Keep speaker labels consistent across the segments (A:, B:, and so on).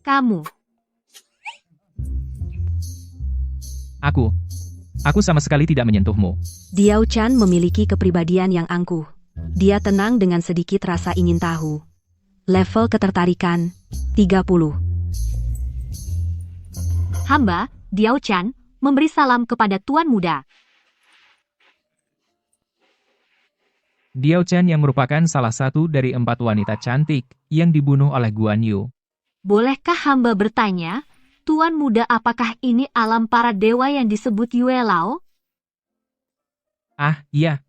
A: Kamu.
B: Aku sama sekali tidak menyentuhmu.
C: Diao Chan memiliki kepribadian yang angkuh. Dia tenang dengan sedikit rasa ingin tahu. Level ketertarikan 30.
A: Hamba, Diao Chan, memberi salam kepada Tuan Muda.
B: Diao Chan yang merupakan salah satu dari 4 wanita cantik yang dibunuh oleh Guan Yu.
A: Bolehkah hamba bertanya, Tuan Muda, apakah ini alam para dewa yang disebut Yue Lao?
B: Ah, iya.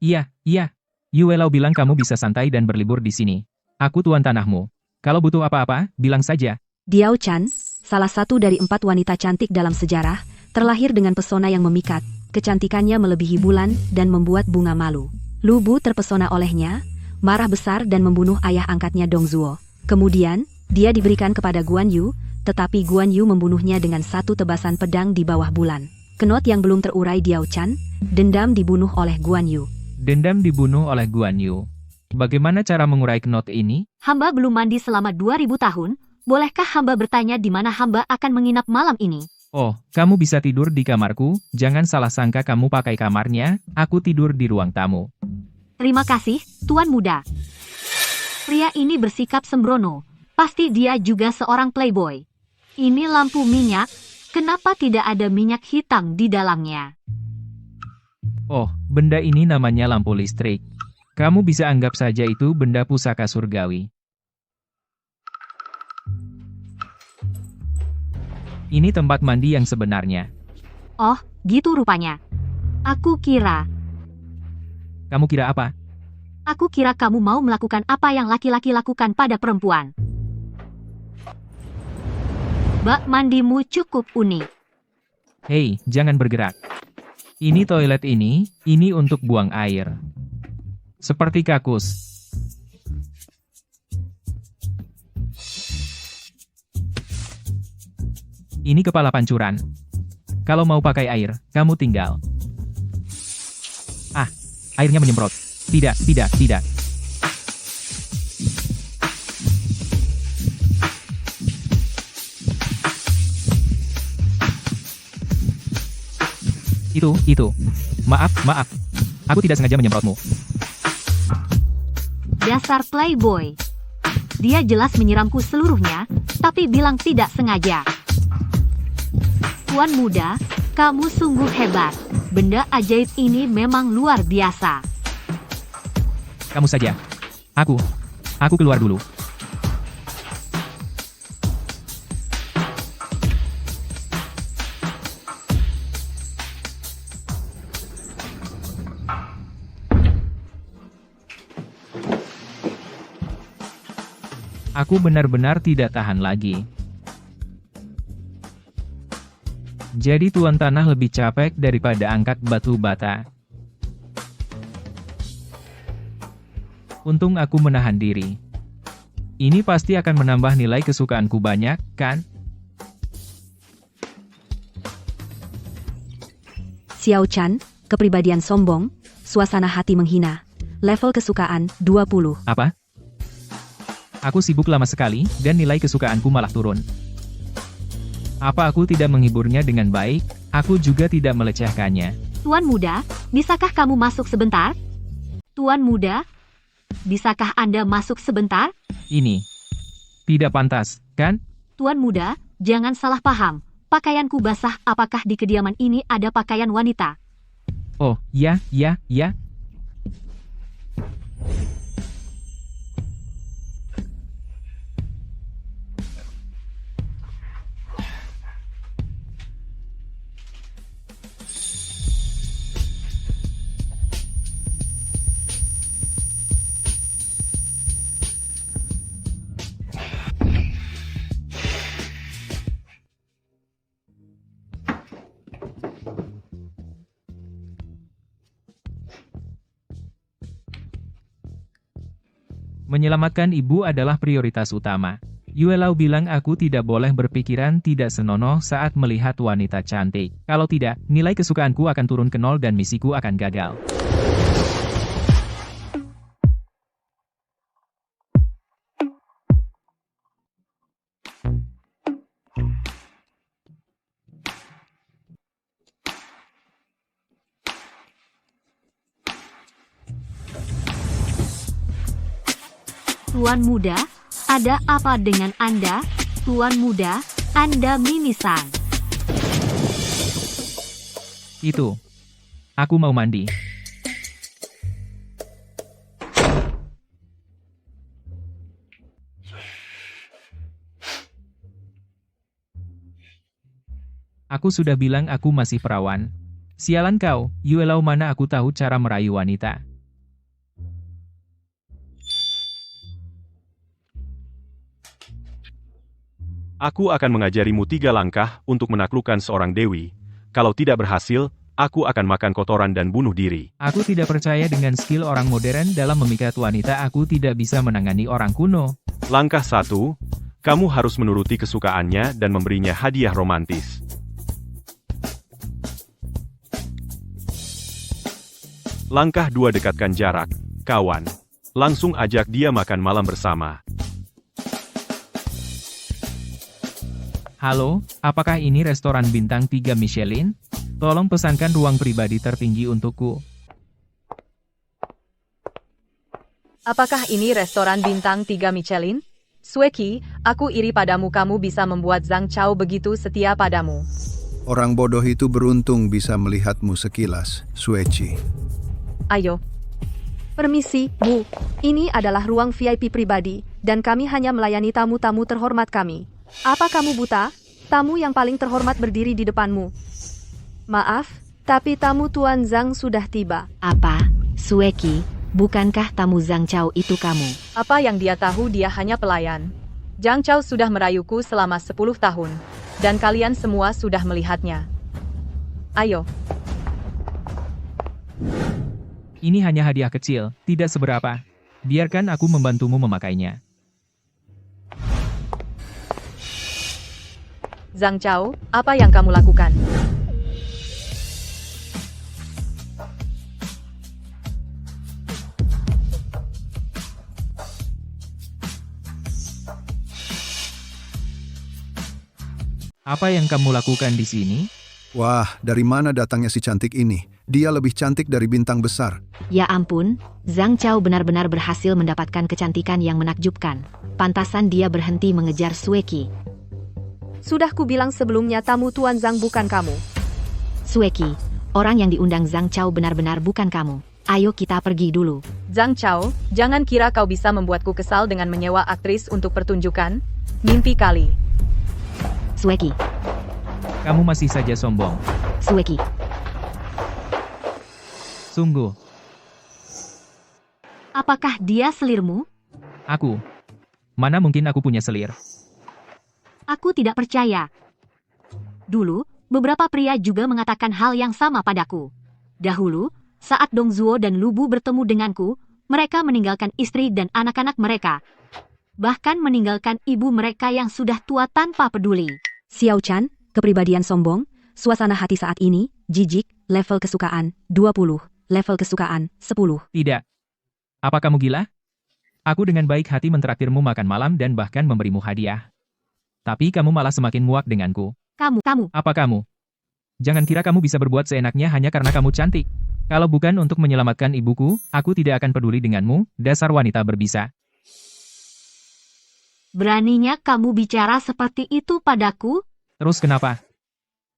B: Yue Lao bilang kamu bisa santai dan berlibur di sini. Aku tuan tanahmu. Kalau butuh apa-apa, bilang saja.
C: Diao Chan, salah satu dari 4 wanita cantik dalam sejarah, terlahir dengan pesona yang memikat. Kecantikannya melebihi bulan dan membuat bunga malu. Lu Bu terpesona olehnya, marah besar dan membunuh ayah angkatnya Dong Zhuo. Kemudian, dia diberikan kepada Guan Yu, tetapi Guan Yu membunuhnya dengan satu tebasan pedang di bawah bulan. Kenot yang belum terurai Diao Chan, dendam dibunuh oleh Guan Yu.
B: Dendam dibunuh oleh Guan Yu. Bagaimana cara mengurai knot ini?
A: Hamba belum mandi selama 2000 tahun. Bolehkah hamba bertanya di mana hamba akan menginap malam ini?
B: Oh, kamu bisa tidur di kamarku. Jangan salah sangka kamu pakai kamarnya. Aku tidur di ruang tamu.
A: Terima kasih, Tuan Muda. Pria ini bersikap sembrono. Pasti dia juga seorang playboy. Ini lampu minyak. Kenapa tidak ada minyak hitam di dalamnya?
B: Oh, benda ini namanya lampu listrik. Kamu bisa anggap saja itu benda pusaka surgawi. Ini tempat mandi yang sebenarnya.
A: Oh, gitu rupanya. Aku kira
B: Kamu kira apa?
A: kamu mau melakukan apa yang laki-laki lakukan pada perempuan. Bak mandimu cukup unik.
B: Hei, jangan bergerak. Ini toilet ini untuk buang air. Seperti kakus. Ini kepala pancuran. Kalau mau pakai air, kamu tinggal. Ah, airnya menyemprot. Tidak. Itu. Maaf. Aku tidak sengaja menyemprotmu.
A: Dasar playboy. Dia jelas menyiramku seluruhnya, tapi bilang tidak sengaja. Tuan Muda, kamu sungguh hebat. Benda ajaib ini memang luar biasa.
B: Kamu saja. Aku keluar dulu. Aku benar-benar tidak tahan lagi. Jadi tuan tanah lebih capek daripada angkat batu bata. Untung aku menahan diri. Ini pasti akan menambah nilai kesukaanku banyak, kan?
C: Xiao Chan, kepribadian sombong, suasana hati menghina. Level kesukaan 20.
B: Apa? Aku sibuk lama sekali, dan nilai kesukaanku malah turun. Apa aku tidak menghiburnya dengan baik? Aku juga tidak melecehkannya.
A: Tuan Muda, bisakah kamu masuk sebentar? Tuan Muda, bisakah Anda masuk sebentar?
B: Ini tidak pantas, kan?
A: Tuan Muda, jangan salah paham. Pakaianku basah, apakah di kediaman ini ada pakaian wanita?
B: Oh, ya. Menyelamatkan ibu adalah prioritas utama. Yue Lao bilang aku tidak boleh berpikiran tidak senonoh saat melihat wanita cantik. Kalau tidak, nilai kesukaanku akan turun ke 0 dan misiku akan gagal.
A: Tuan muda, ada apa dengan Anda? Tuan muda, Anda minisan.
B: Itu. Aku mau mandi. Aku sudah bilang aku masih perawan. Sialan kau, Yuelau, mana aku tahu cara merayu wanita.
D: Aku akan mengajarimu 3 langkah untuk menaklukkan seorang dewi. Kalau tidak berhasil, aku akan makan kotoran dan bunuh diri.
B: Aku tidak percaya dengan skill orang modern dalam memikat wanita. Aku tidak bisa menangani orang kuno.
D: Langkah 1, kamu harus menuruti kesukaannya dan memberinya hadiah romantis. Langkah 2, dekatkan jarak, kawan. Langsung ajak dia makan malam bersama.
B: Halo, apakah ini restoran bintang 3 Michelin? Tolong pesankan ruang pribadi tertinggi untukku.
E: Apakah ini restoran bintang 3 Michelin? Sueki, aku iri padamu, kamu bisa membuat Zhang Chao begitu setia padamu.
F: Orang bodoh itu beruntung bisa melihatmu sekilas, Sueci.
E: Ayo.
C: Permisi, Bu. Ini adalah ruang VIP pribadi, dan kami hanya melayani tamu-tamu terhormat kami. Apa kamu buta? Tamu yang paling terhormat berdiri di depanmu. Maaf, tapi tamu Tuan Zhang sudah tiba.
A: Apa, Sueki? Bukankah tamu Zhang Chao itu kamu?
E: Apa yang dia tahu, dia hanya pelayan. Zhang Chao sudah merayuku selama 10 tahun. Dan kalian semua sudah melihatnya. Ayo.
B: Ini hanya hadiah kecil, tidak seberapa. Biarkan aku membantumu memakainya.
E: Zhang Chao, apa yang kamu lakukan?
B: Apa yang kamu lakukan di sini?
F: Wah, dari mana datangnya si cantik ini? Dia lebih cantik dari bintang besar.
A: Ya ampun, Zhang Chao benar-benar berhasil mendapatkan kecantikan yang menakjubkan. Pantasan dia berhenti mengejar Sueki.
C: Sudah kubilang sebelumnya tamu Tuan Zhang bukan kamu.
A: Sueki, orang yang diundang Zhang Chao benar-benar bukan kamu. Ayo kita pergi dulu.
E: Zhang Chao, jangan kira kau bisa membuatku kesal dengan menyewa aktris untuk pertunjukan. Mimpi kali.
A: Sueki,
B: Kamu masih saja sombong.
A: Sueki.
B: Sungguh,
A: Apakah dia selirmu?
B: aku. Mana mungkin aku punya selir?
A: Aku tidak percaya. Dulu, beberapa pria juga mengatakan hal yang sama padaku. Dahulu, saat Dong Zhuo dan Lu Bu bertemu denganku, mereka meninggalkan istri dan anak-anak mereka. Bahkan meninggalkan ibu mereka yang sudah tua tanpa peduli.
C: Xiao Chan, kepribadian sombong, suasana hati saat ini, jijik, level kesukaan, 20, level kesukaan, 10.
B: Tidak. Apa kamu gila? Aku dengan baik hati mentraktirmu makan malam dan bahkan memberimu hadiah. Tapi kamu malah semakin muak denganku.
A: Kamu.
B: Apa kamu? Jangan kira kamu bisa berbuat seenaknya hanya karena kamu cantik. Kalau bukan untuk menyelamatkan ibuku, aku tidak akan peduli denganmu, dasar wanita berbisa.
A: Beraninya kamu bicara seperti itu padaku?
B: Terus kenapa?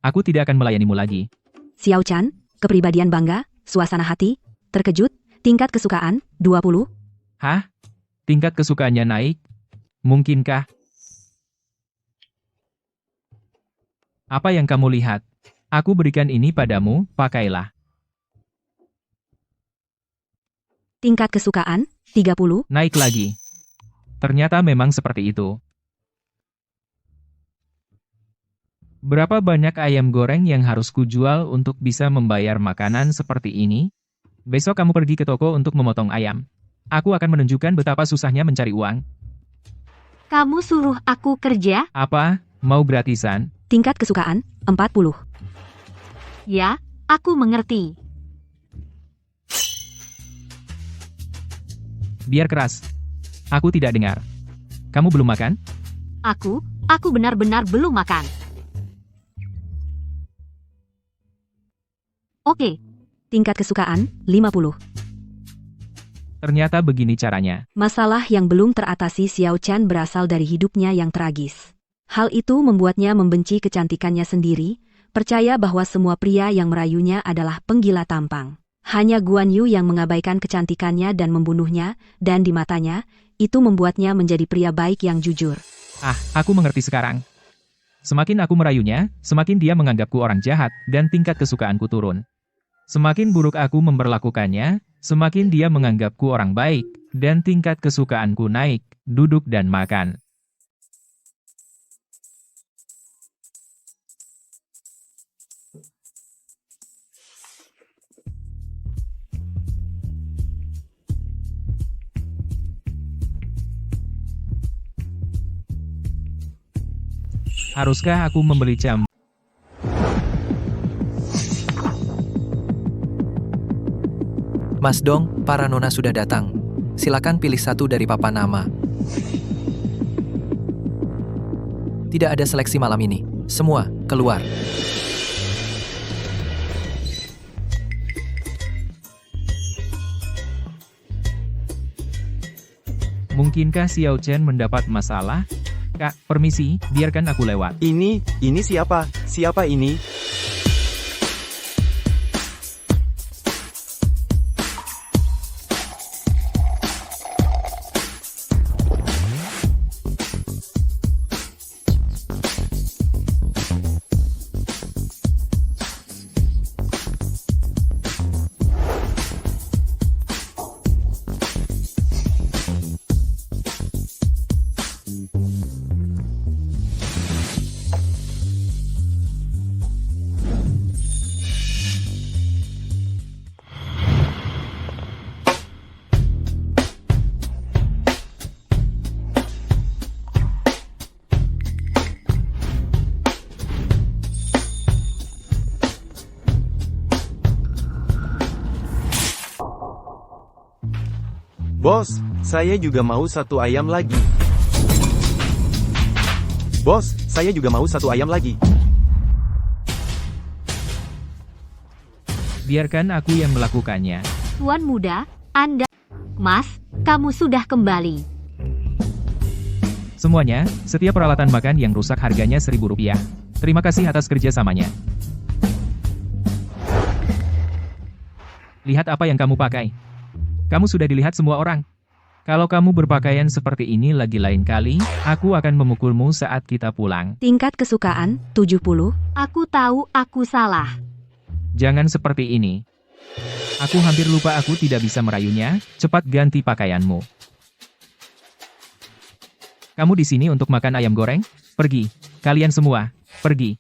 B: Aku tidak akan melayanimu lagi.
C: Xiao Chan, kepribadian bangga, suasana hati, terkejut, tingkat kesukaan, 20.
B: Hah? Tingkat kesukaannya naik? Mungkinkah? Apa yang kamu lihat? Aku berikan ini padamu, pakailah.
C: Tingkat kesukaan, 30.
B: Naik lagi. Ternyata memang seperti itu. Berapa banyak ayam goreng yang harus kujual untuk bisa membayar makanan seperti ini? Besok kamu pergi ke toko untuk memotong ayam. Aku akan menunjukkan betapa susahnya mencari uang.
A: Kamu suruh aku kerja?
B: Apa? Mau gratisan?
C: Tingkat kesukaan, 40.
A: Ya, aku mengerti.
B: Biar keras. Aku tidak dengar. Kamu belum makan?
A: Aku benar-benar belum makan. Oke,
C: Tingkat kesukaan, 50.
B: Ternyata begini caranya.
C: Masalah yang belum teratasi Xiao Chan berasal dari hidupnya yang tragis. Hal itu membuatnya membenci kecantikannya sendiri, percaya bahwa semua pria yang merayunya adalah penggila tampang. Hanya Guan Yu yang mengabaikan kecantikannya dan membunuhnya, dan di matanya, itu membuatnya menjadi pria baik yang jujur.
B: Ah, aku mengerti sekarang. Semakin aku merayunya, semakin dia menganggapku orang jahat, dan tingkat kesukaanku turun. Semakin buruk aku memperlakukannya, semakin dia menganggapku orang baik, dan tingkat kesukaanku naik, duduk dan makan. Haruskah aku membeli jamu?
G: Mas Dong, para nona sudah datang. Silakan pilih satu dari papan nama. Tidak ada seleksi malam ini. Semua, keluar.
B: Mungkinkah Xiao Chen mendapat masalah? Kak, permisi, biarkan aku lewat.
H: Ini siapa? Siapa ini? Bos, saya juga mau satu ayam lagi. Bos, saya juga mau satu ayam lagi.
B: Biarkan aku yang melakukannya.
A: Tuan muda, Anda... Mas, kamu sudah kembali.
B: Semuanya, setiap peralatan makan yang rusak harganya Rp1.000. Terima kasih atas kerjasamanya. Lihat apa yang kamu pakai. Kamu sudah dilihat semua orang. Kalau kamu berpakaian seperti ini lagi lain kali, aku akan memukulmu saat kita pulang.
C: Tingkat kesukaan, 70.
A: Aku tahu aku salah.
B: Jangan seperti ini. Aku hampir lupa aku tidak bisa merayunya, cepat ganti pakaianmu. Kamu di sini untuk makan ayam goreng? Pergi. Kalian semua, pergi.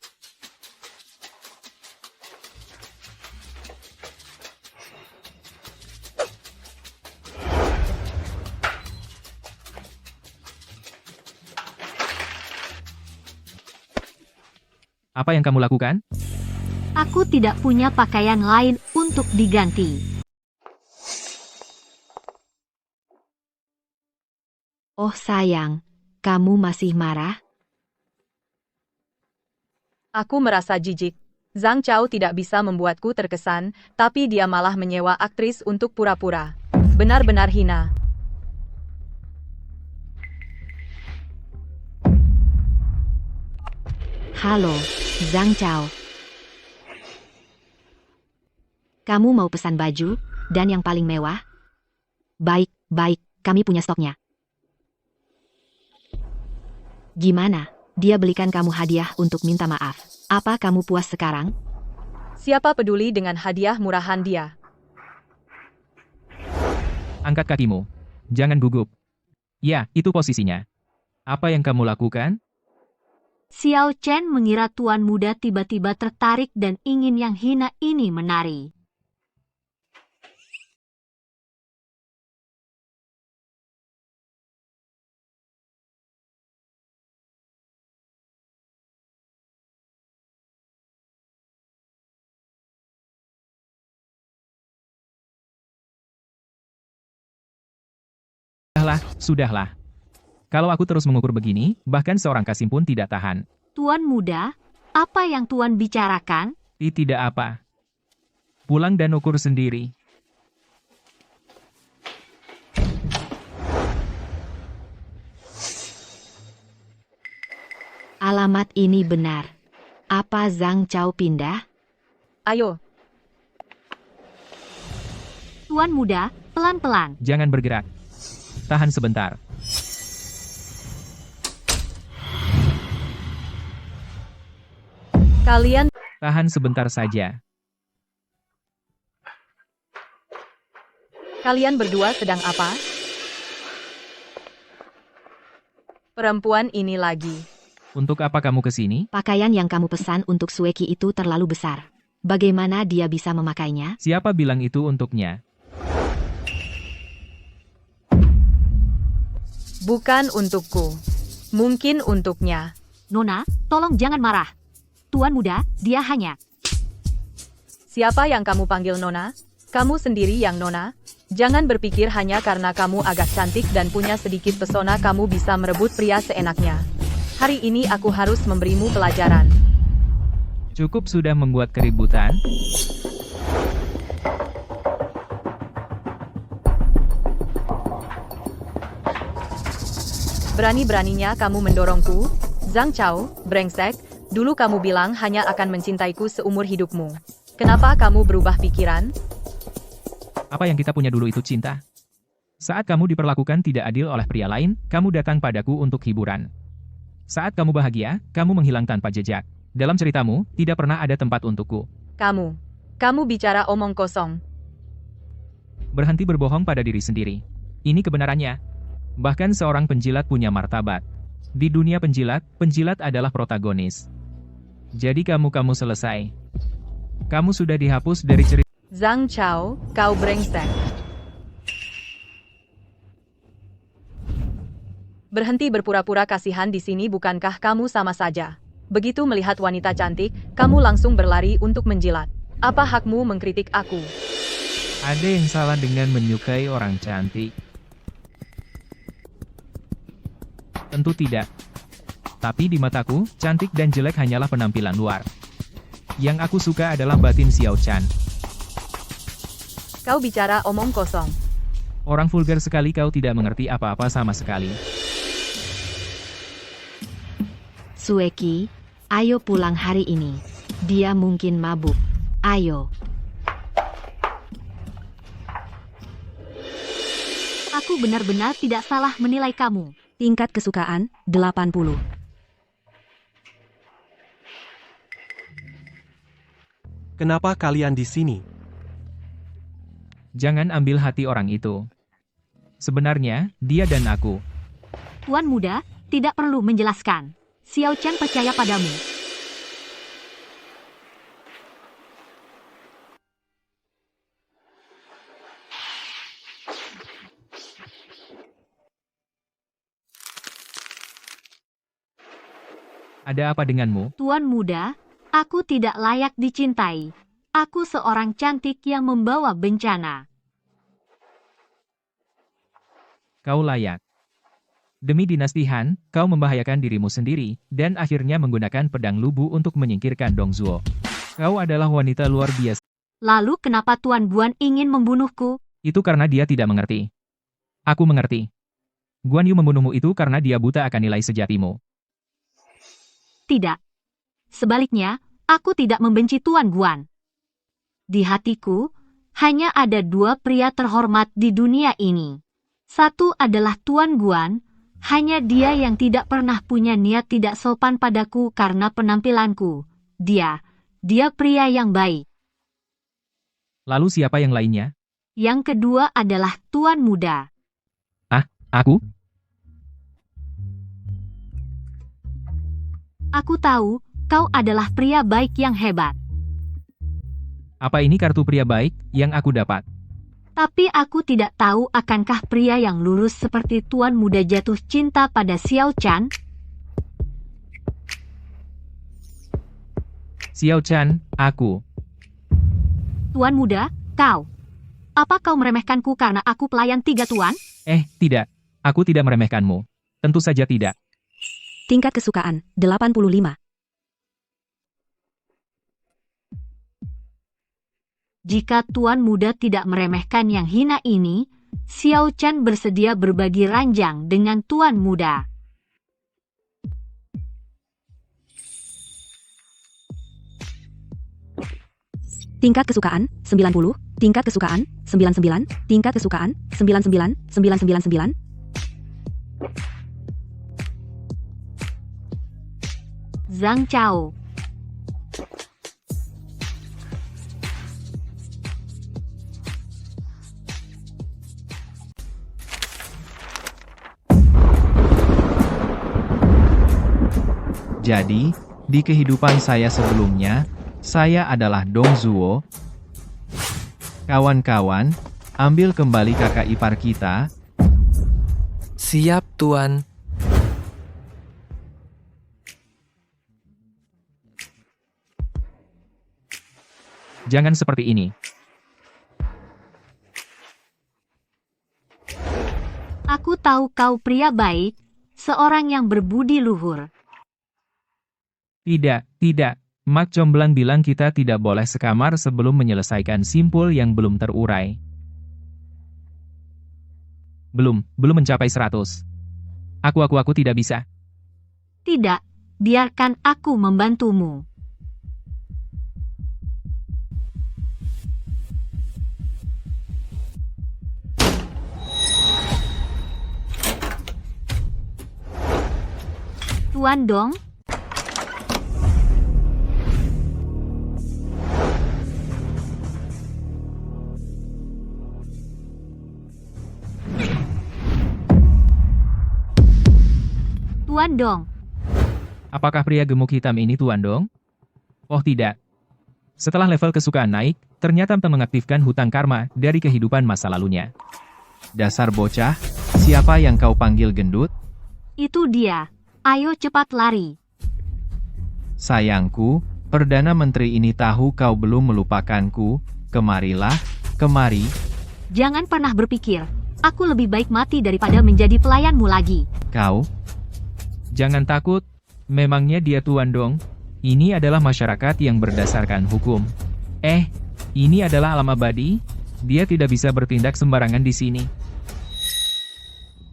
B: Apa yang kamu lakukan?
A: Aku tidak punya pakaian lain untuk diganti.
C: Oh sayang, kamu masih marah?
E: Aku merasa jijik. Zhang Chao tidak bisa membuatku terkesan, tapi dia malah menyewa aktris untuk pura-pura. Benar-benar hina.
C: Halo, Zhang Chao. Kamu mau pesan baju, dan yang paling mewah? Baik, kami punya stoknya. Gimana? Dia belikan kamu hadiah untuk minta maaf. Apa kamu puas sekarang?
E: Siapa peduli dengan hadiah murahan dia?
B: Angkat kakimu. Jangan gugup. Ya, itu posisinya. Apa yang kamu lakukan?
A: Xiao Chen mengira tuan muda tiba-tiba tertarik dan ingin yang hina ini menari.
B: Sudahlah. Kalau aku terus mengukur begini, bahkan seorang Kasim pun tidak tahan.
A: Tuan muda, apa yang tuan bicarakan?
B: Tidak apa. Pulang dan ukur sendiri.
C: Alamat ini benar. Apa Zhang Chao pindah?
E: Ayo,
A: Tuan muda, pelan-pelan.
B: Jangan bergerak. Tahan sebentar.
E: kalian
B: Tahan sebentar saja.
E: Kalian berdua sedang apa? Perempuan ini lagi.
B: Untuk apa kamu ke sini?
C: Pakaian yang kamu pesan untuk Sueki itu terlalu besar. Bagaimana dia bisa memakainya?
B: Siapa bilang itu untuknya?
E: Bukan untukku. Mungkin untuknya.
A: Nona, tolong jangan marah. Tuan muda, dia hanya...
E: Siapa yang kamu panggil Nona? Kamu sendiri yang Nona? Jangan berpikir hanya karena kamu agak cantik dan punya sedikit pesona kamu bisa merebut pria seenaknya. Hari ini aku harus memberimu pelajaran.
B: Cukup sudah membuat keributan.
E: Berani-beraninya kamu mendorongku? Zhang Chao, brengsek, dulu kamu bilang hanya akan mencintaiku seumur hidupmu. Kenapa kamu berubah pikiran?
B: Apa yang kita punya dulu itu cinta? Saat kamu diperlakukan tidak adil oleh pria lain, kamu datang padaku untuk hiburan. Saat kamu bahagia, kamu menghilang tanpa jejak. Dalam ceritamu, tidak pernah ada tempat untukku.
E: Kamu bicara omong kosong.
B: Berhenti berbohong pada diri sendiri. Ini kebenarannya. Bahkan seorang penjilat punya martabat. Di dunia penjilat, penjilat adalah protagonis. Jadi kamu selesai. Kamu sudah dihapus dari cerita.
E: Zhang Chao, kau brengsek. Berhenti berpura-pura kasihan di sini, bukankah kamu sama saja? Begitu melihat wanita cantik, kamu langsung berlari untuk menjilat. Apa hakmu mengkritik aku?
B: Ada yang salah dengan menyukai orang cantik? Tentu tidak. Tapi di mataku, cantik dan jelek hanyalah penampilan luar. Yang aku suka adalah batin Xiao Chan.
E: Kau bicara omong kosong.
B: Orang vulgar sekali, kau tidak mengerti apa-apa sama sekali.
C: Sueki, ayo pulang hari ini. Dia mungkin mabuk. Ayo.
A: Aku benar-benar tidak salah menilai kamu.
C: Tingkat kesukaan, 80.
H: Kenapa kalian di sini?
B: Jangan ambil hati orang itu. Sebenarnya, dia dan aku.
A: Tuan muda, tidak perlu menjelaskan. Xiao Chan percaya padamu.
B: Ada apa denganmu?
A: Tuan muda, aku tidak layak dicintai. Aku seorang cantik yang membawa bencana.
B: Kau layak. Demi dinasti Han, kau membahayakan dirimu sendiri, dan akhirnya menggunakan pedang lubu untuk menyingkirkan Dong Zhuo. Kau adalah wanita luar biasa.
A: Lalu kenapa Tuan Buan ingin membunuhku?
B: Itu karena dia tidak mengerti. Aku mengerti. Guan Yu membunuhmu itu karena dia buta akan nilai sejatimu.
A: Tidak. Sebaliknya, aku tidak membenci Tuan Guan. Di hatiku, hanya ada dua pria terhormat di dunia ini. Satu adalah Tuan Guan, hanya dia yang tidak pernah punya niat tidak sopan padaku karena penampilanku. Dia pria yang baik.
B: Lalu siapa yang lainnya?
A: Yang kedua adalah Tuan Muda.
B: Aku?
A: Aku tahu, kau adalah pria baik yang hebat.
B: Apa ini kartu pria baik yang aku dapat?
A: Tapi aku tidak tahu akankah pria yang lurus seperti Tuan Muda jatuh cinta pada Xiao Chan?
B: Xiao Chan, aku.
A: Tuan Muda, kau. Apa kau meremehkanku karena aku pelayan 3 tuan?
B: Tidak. Aku tidak meremehkanmu. Tentu saja tidak.
C: Tingkat kesukaan, 85.
A: Jika Tuan Muda tidak meremehkan yang hina ini, Xiao Chan bersedia berbagi ranjang dengan Tuan Muda.
C: Tingkat kesukaan, 90. Tingkat kesukaan, 99. Tingkat kesukaan, 99, 999.
A: Zhang Chao.
B: Jadi, di kehidupan saya sebelumnya, saya adalah Dong Zuo. Kawan-kawan, ambil kembali kakak ipar kita.
G: Siap, Tuan.
B: Jangan seperti ini.
A: Aku tahu kau pria baik, seorang yang berbudi luhur.
B: Tidak. Mak Comblang bilang kita tidak boleh sekamar sebelum menyelesaikan simpul yang belum terurai. Belum mencapai 100. Aku tidak bisa.
A: Tidak, biarkan aku membantumu. Tuan Dong, Tuan Dong,
B: Apakah pria gemuk hitam ini Tuan Dong? Oh tidak. Setelah level kesukaan naik, ternyata mengaktifkan hutang karma dari kehidupan masa lalunya. Dasar bocah, siapa yang kau panggil gendut?
A: itu dia. Ayo cepat lari.
B: Sayangku, Perdana Menteri ini tahu kau belum melupakanku. Kemarilah, kemari.
A: Jangan pernah berpikir, aku lebih baik mati daripada menjadi pelayanmu lagi.
B: Kau? Jangan takut, memangnya dia Tuan Dong? Ini adalah masyarakat yang berdasarkan hukum. Ini adalah alam abadi? Dia tidak bisa bertindak sembarangan di sini.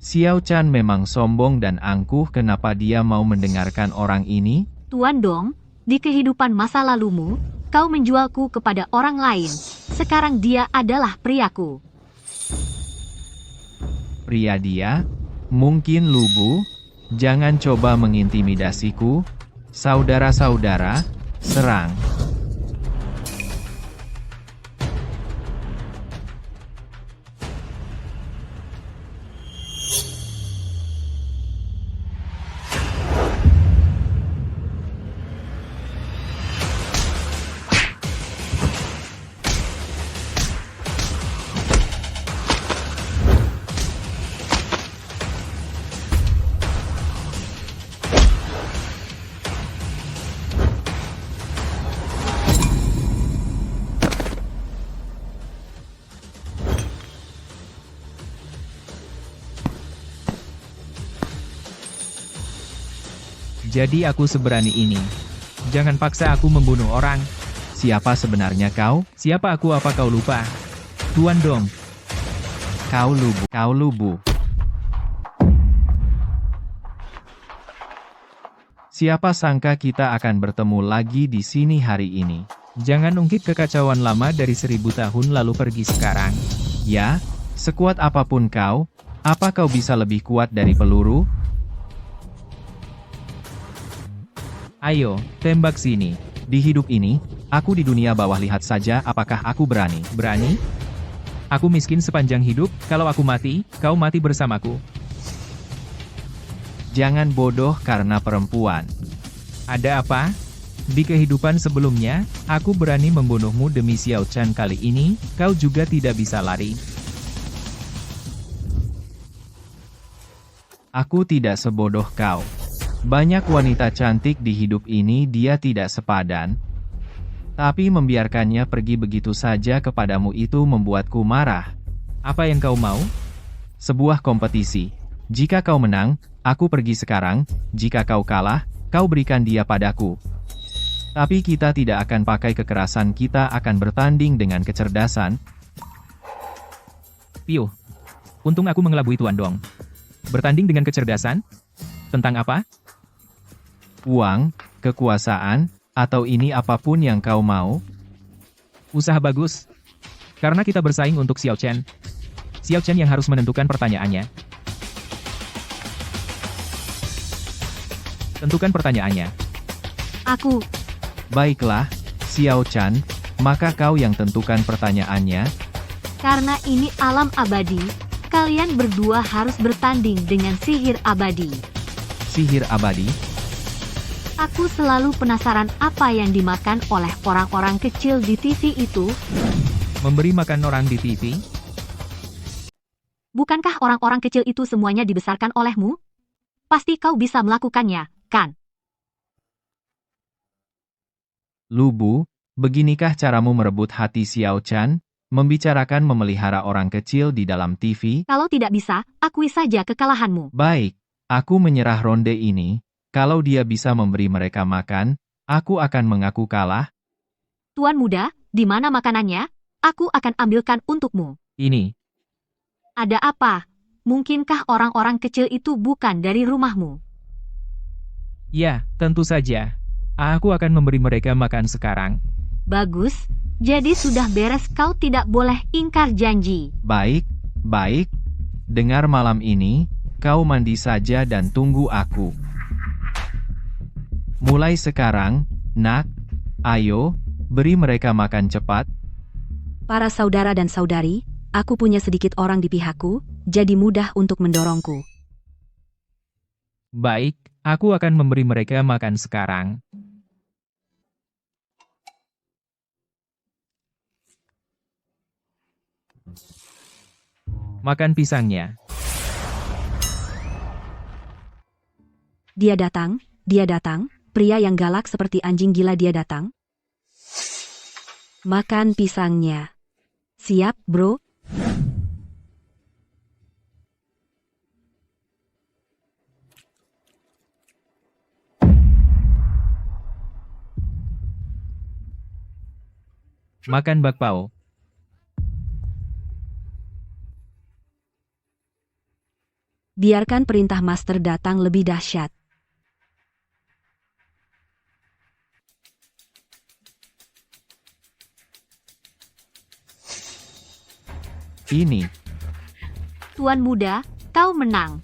B: Xiao Chan memang sombong dan angkuh. Kenapa dia mau mendengarkan orang ini?
A: Tuan Dong, di kehidupan masa lalumu, kau menjualku kepada orang lain. Sekarang dia adalah priaku.
B: Pria dia? Mungkin Lubu? Jangan coba mengintimidasiku. Saudara-saudara, serang. Jadi aku seberani ini. Jangan paksa aku membunuh orang. Siapa sebenarnya kau? Siapa aku? Apa kau lupa? Tuan Dong. Kau Lubu. Siapa sangka kita akan bertemu lagi di sini hari ini. Jangan ungkit kekacauan lama dari 1000 tahun lalu pergi sekarang. Ya, sekuat apapun kau, apa kau bisa lebih kuat dari peluru? Ayo, tembak sini. Di hidup ini, aku di dunia bawah, lihat saja apakah aku berani. Berani? Aku miskin sepanjang hidup, kalau aku mati, kau mati bersamaku. Jangan bodoh karena perempuan. Ada apa? Di kehidupan sebelumnya, aku berani membunuhmu demi Xiao Chan. Kali ini, kau juga tidak bisa lari. Aku tidak sebodoh kau. Banyak wanita cantik di hidup ini, dia tidak sepadan. Tapi membiarkannya pergi begitu saja kepadamu itu membuatku marah. Apa yang kau mau? Sebuah kompetisi. Jika kau menang, aku pergi sekarang. Jika kau kalah, kau berikan dia padaku. Tapi kita tidak akan pakai kekerasan, kita akan bertanding dengan kecerdasan. Piu. Untung aku mengelabui Tuan Dong. Bertanding dengan kecerdasan? Tentang apa? Uang, kekuasaan, atau ini apapun yang kau mau? Usaha bagus. Karena kita bersaing untuk Xiao Chen. Xiao Chen yang harus menentukan pertanyaannya. Tentukan pertanyaannya.
A: Aku,
B: Baiklah, Xiao Chen, maka kau yang tentukan pertanyaannya.
A: karena ini alam abadi, kalian berdua harus bertanding dengan sihir abadi.
B: Sihir abadi.
A: Aku selalu penasaran apa yang dimakan oleh orang-orang kecil di TV itu.
B: Memberi makan orang di TV?
A: Bukankah orang-orang kecil itu semuanya dibesarkan olehmu? Pasti kau bisa melakukannya, kan?
B: Lu Bu, beginikah caramu merebut hati Xiao Chen? Membicarakan memelihara orang kecil di dalam TV?
A: Kalau tidak bisa, akui saja kekalahanmu.
B: Baik, aku menyerah ronde ini. Kalau dia bisa memberi mereka makan, aku akan mengaku kalah.
A: Tuan muda, di mana makanannya? Aku akan ambilkan untukmu.
B: Ini,
A: Ada apa? Mungkinkah orang-orang kecil itu bukan dari rumahmu?
B: ya, tentu saja. Aku akan memberi mereka makan sekarang.
A: Bagus, jadi sudah beres, kau tidak boleh ingkar janji.
B: Baik, baik. Dengar malam ini, kau mandi saja dan tunggu aku. Mulai sekarang, nak, ayo, beri mereka makan cepat.
C: Para saudara dan saudari, aku punya sedikit orang di pihakku, jadi mudah untuk mendorongku.
B: Baik, aku akan memberi mereka makan sekarang. Makan pisangnya.
C: Dia datang, pria yang galak seperti anjing gila dia datang. Makan pisangnya. Siap, bro?
B: Makan bakpao.
C: Biarkan perintah master datang lebih dahsyat.
B: Ini,
A: Tuan muda, kau menang.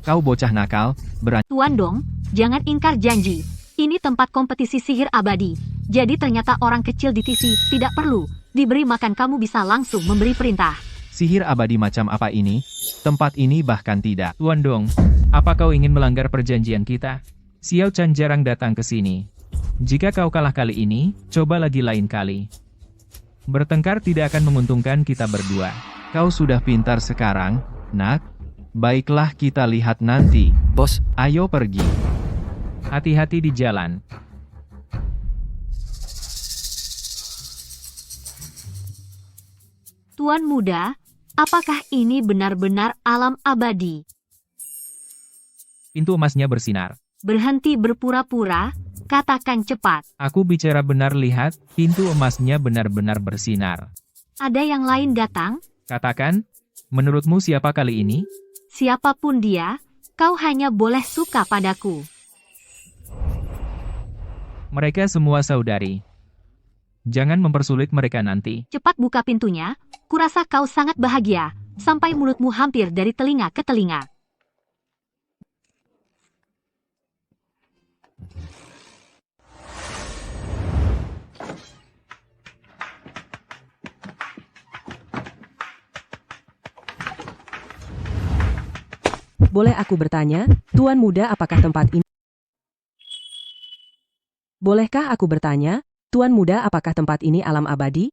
B: kau bocah nakal, berani.
A: Tuan dong, jangan ingkar janji. Ini tempat kompetisi sihir abadi. Jadi ternyata orang kecil di TV tidak perlu diberi makan, kamu bisa langsung memberi perintah.
B: Sihir abadi macam apa ini? Tempat ini bahkan tidak. Tuan Dong, apa kau ingin melanggar perjanjian kita? Xiao Chen jarang datang ke sini. Jika kau kalah kali ini, coba lagi lain kali. Bertengkar tidak akan menguntungkan kita berdua. Kau sudah pintar sekarang, nak. Baiklah, kita lihat nanti.
G: Bos,
B: Ayo pergi. Hati-hati di jalan.
A: Tuan muda, apakah ini benar-benar alam abadi?
B: Pintu emasnya bersinar.
A: Berhenti berpura-pura, katakan cepat.
B: Aku bicara benar, lihat, pintu emasnya benar-benar bersinar.
A: Ada yang lain datang?
B: Katakan, menurutmu siapa kali ini?
A: Siapapun dia, kau hanya boleh suka padaku.
B: Mereka semua saudari. Jangan mempersulit mereka nanti.
A: Cepat buka pintunya, kurasa kau sangat bahagia, sampai mulutmu hampir dari telinga ke telinga.
I: Boleh aku bertanya, Tuan Muda, apakah tempat ini? Bolehkah aku bertanya, Tuan Muda, apakah tempat ini alam abadi?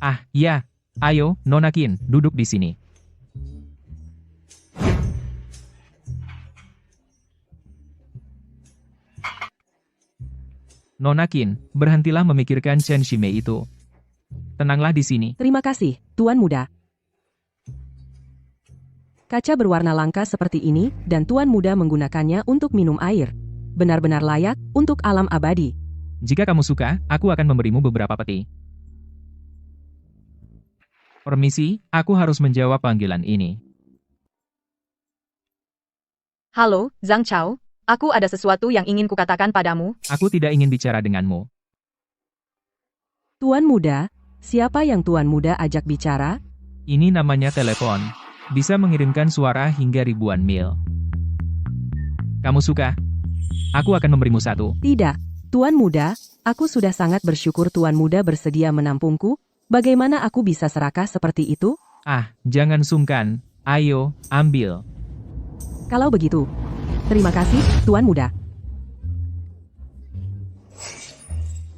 B: Ah, ya. Ayo, Nona Qin, duduk di sini. Nona Qin, berhentilah memikirkan Chen Shimei itu. Tenanglah di sini.
I: Terima kasih, Tuan Muda. Kaca berwarna langka seperti ini, dan Tuan Muda menggunakannya untuk minum air. Benar-benar layak untuk alam abadi.
B: Jika kamu suka, aku akan memberimu beberapa peti. Permisi, aku harus menjawab panggilan ini.
E: Halo, Zhang Chao. Aku ada sesuatu yang ingin kukatakan padamu.
B: Aku tidak ingin bicara denganmu.
I: Tuan muda, siapa yang tuan muda ajak bicara?
B: Ini namanya telepon. Bisa mengirimkan suara hingga ribuan mil. Kamu suka? Aku akan memberimu satu.
I: Tidak, tuan muda, aku sudah sangat bersyukur tuan muda bersedia menampungku. Bagaimana aku bisa serakah seperti itu?
B: Ah, jangan sungkan. Ayo, ambil.
I: Kalau begitu, terima kasih, tuan muda.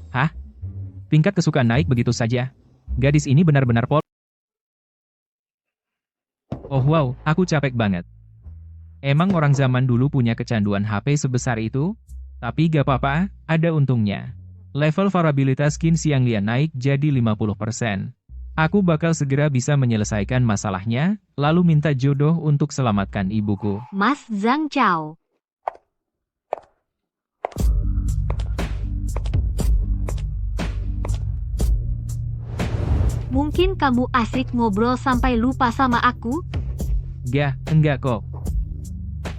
B: Hah? Tingkat kesukaan naik begitu saja. Gadis ini benar-benar Oh wow, aku capek banget. Emang orang zaman dulu punya kecanduan HP sebesar itu? Tapi gak apa-apa, ada untungnya. Level variabilitas Qin Xianglian naik jadi 50%. Aku bakal segera bisa menyelesaikan masalahnya, lalu minta jodoh untuk selamatkan ibuku.
A: Mas Zhang Chao. Mungkin kamu asik ngobrol sampai lupa sama aku?
B: Gak, enggak kok.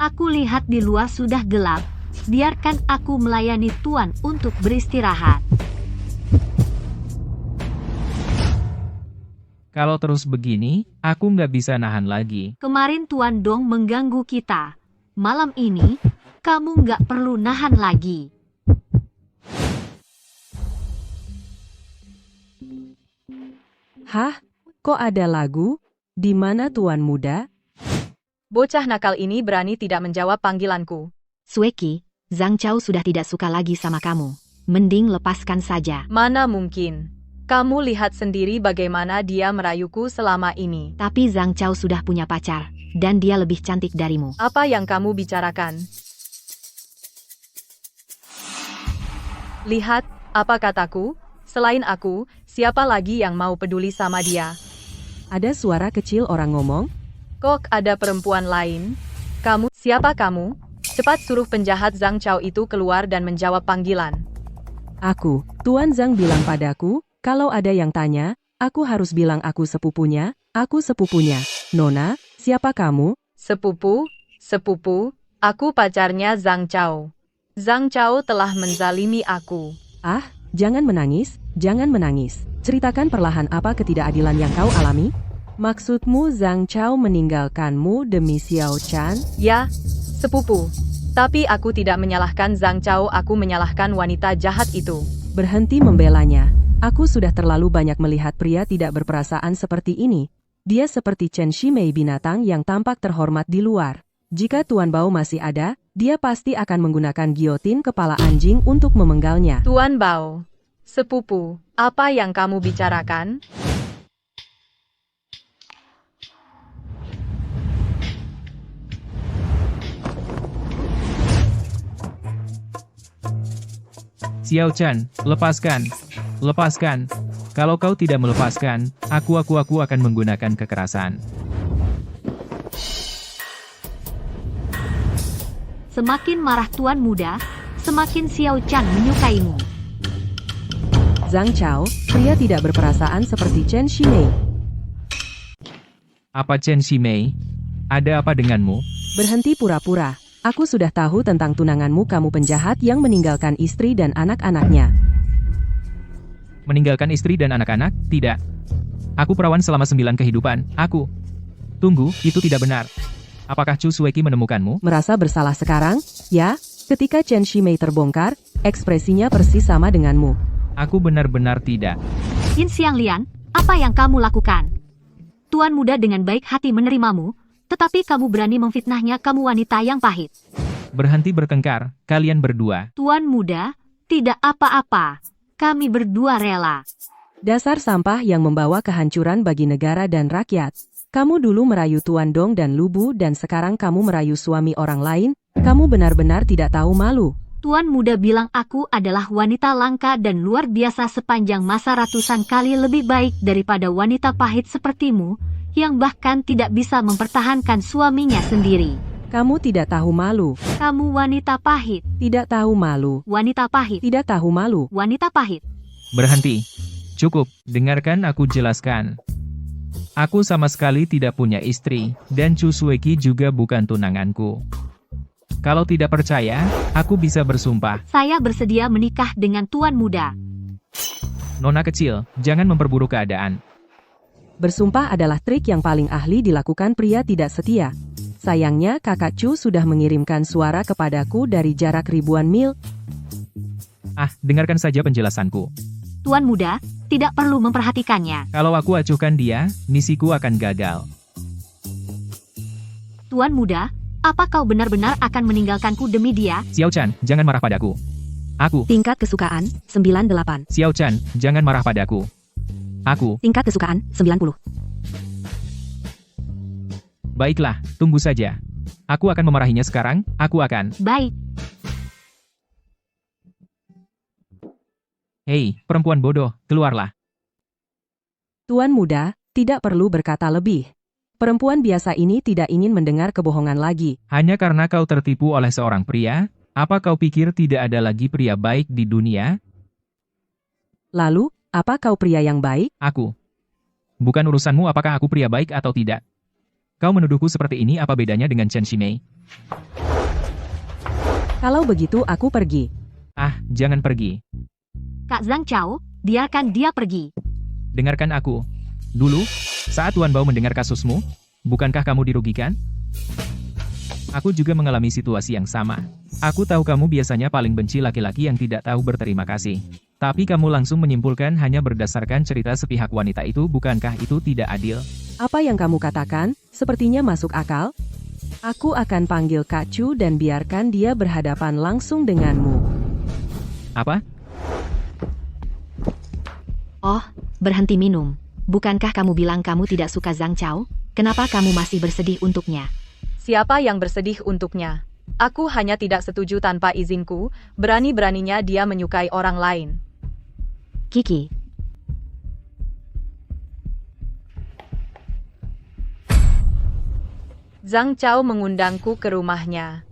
A: Aku lihat di luar sudah gelap. Biarkan aku melayani Tuan untuk beristirahat.
B: Kalau terus begini, aku nggak bisa nahan lagi.
A: Kemarin Tuan Dong mengganggu kita. Malam ini, kamu nggak perlu nahan lagi.
I: Hah? Kok ada lagu? Di mana tuan muda?
E: Bocah nakal ini berani tidak menjawab panggilanku.
C: Sueki, Zhang Chao sudah tidak suka lagi sama kamu. Mending lepaskan saja.
E: Mana mungkin? Kamu lihat sendiri bagaimana dia merayuku selama ini.
C: Tapi Zhang Chao sudah punya pacar, dan dia lebih cantik darimu.
E: Apa yang kamu bicarakan? Lihat, apa kataku? Selain aku, siapa lagi yang mau peduli sama dia?
I: Ada suara kecil orang ngomong?
E: Kok ada perempuan lain? Kamu, siapa kamu? Cepat suruh penjahat Zhang Chao itu keluar dan menjawab panggilan.
I: Aku, Tuan Zhang bilang padaku, kalau ada yang tanya, aku harus bilang aku sepupunya, Nona, siapa kamu?
E: Sepupu, aku pacarnya Zhang Chao. Zhang Chao telah menzalimi aku.
I: Ah, jangan menangis. Ceritakan perlahan apa ketidakadilan yang kau alami? Maksudmu Zhang Chao meninggalkanmu demi Xiao Chan?
E: Ya, sepupu. Tapi aku tidak menyalahkan Zhang Chao, aku menyalahkan wanita jahat itu.
I: Berhenti membelanya. Aku sudah terlalu banyak melihat pria tidak berperasaan seperti ini. Dia seperti Chen Shimei, binatang yang tampak terhormat di luar. Jika Tuan Bao masih ada, dia pasti akan menggunakan giotin kepala anjing untuk memenggalnya.
E: Tuan Bao, sepupu, apa yang kamu bicarakan?
B: Xiao Chan, lepaskan. Kalau kau tidak melepaskan, aku akan menggunakan kekerasan.
A: Semakin marah Tuan Muda, semakin Xiao Chan menyukaimu.
I: Zhang Chao, pria tidak berperasaan seperti Chen Shimei.
B: Apa Chen Shimei? Ada apa denganmu?
I: Berhenti pura-pura. Aku sudah tahu tentang tunanganmu, kamu penjahat yang meninggalkan istri dan anak-anaknya.
B: Meninggalkan istri dan anak-anak? Tidak. Aku perawan selama 9 kehidupan. Aku. Tunggu, itu tidak benar. Apakah Chu Sueki menemukanmu?
I: Merasa bersalah sekarang? Ya, ketika Chen Shimei terbongkar, ekspresinya persis sama denganmu.
B: Aku benar-benar tidak.
A: Qin Xianglian, apa yang kamu lakukan? Tuan Muda dengan baik hati menerimamu, tetapi kamu berani memfitnahnya, kamu wanita yang pahit.
B: Berhenti bertengkar, kalian berdua.
A: Tuan Muda, tidak apa-apa. Kami berdua rela.
I: Dasar sampah yang membawa kehancuran bagi negara dan rakyat. Kamu dulu merayu Tuan Dong dan Lubu dan sekarang kamu merayu suami orang lain. Kamu benar-benar tidak tahu malu.
A: Tuan Muda bilang aku adalah wanita langka dan luar biasa sepanjang masa, ratusan kali lebih baik daripada wanita pahit sepertimu, yang bahkan tidak bisa mempertahankan suaminya sendiri.
I: Kamu tidak tahu malu.
A: Kamu wanita pahit.
I: Tidak tahu malu.
A: Wanita pahit.
I: Tidak tahu malu.
A: Wanita pahit.
B: Berhenti. Cukup, dengarkan aku jelaskan. Aku sama sekali tidak punya istri, dan Chu Sueki juga bukan tunanganku. Kalau tidak percaya, aku bisa bersumpah.
A: Saya bersedia menikah dengan tuan muda.
B: Nona kecil, jangan memperburuk keadaan.
I: Bersumpah adalah trik yang paling ahli dilakukan pria tidak setia. Sayangnya kakak Chu sudah mengirimkan suara kepadaku dari jarak ribuan mil.
B: Dengarkan saja penjelasanku.
A: Tuan muda, tidak perlu memperhatikannya.
B: Kalau aku acuhkan dia, misiku akan gagal.
A: Tuan muda, apa kau benar-benar akan meninggalkanku demi dia?
B: Xiao Chan, jangan marah padaku. Aku.
C: Tingkat kesukaan, 98.
B: Xiao Chan, jangan marah padaku. Aku.
C: Tingkat kesukaan, 90.
B: Baiklah, tunggu saja. Aku akan memarahinya sekarang, aku akan.
A: Baik.
B: Hei, perempuan bodoh, keluarlah.
I: Tuan muda, tidak perlu berkata lebih. Perempuan biasa ini tidak ingin mendengar kebohongan lagi.
B: Hanya karena kau tertipu oleh seorang pria, apa kau pikir tidak ada lagi pria baik di dunia?
I: Lalu, apa kau pria yang baik?
B: Aku. Bukan urusanmu apakah aku pria baik atau tidak. Kau menuduhku seperti ini apa bedanya dengan Chen Shimei?
I: Kalau begitu aku pergi.
B: Jangan pergi.
A: Kak Zhang Chao, biarkan dia pergi.
B: Dengarkan aku. Dulu, saat Tuan Bao mendengar kasusmu, bukankah kamu dirugikan? Aku juga mengalami situasi yang sama. Aku tahu kamu biasanya paling benci laki-laki yang tidak tahu berterima kasih. Tapi kamu langsung menyimpulkan hanya berdasarkan cerita sepihak wanita itu, bukankah itu tidak adil?
I: Apa yang kamu katakan, sepertinya masuk akal. Aku akan panggil Kak Chu dan biarkan dia berhadapan langsung denganmu.
B: Apa?
C: Oh, berhenti minum. Bukankah kamu bilang kamu tidak suka Zhang Chao? Kenapa kamu masih bersedih untuknya?
E: Siapa yang bersedih untuknya? Aku hanya tidak setuju tanpa izinku, berani-beraninya dia menyukai orang lain.
C: Kiki.
E: Zhang Chao mengundangku ke rumahnya.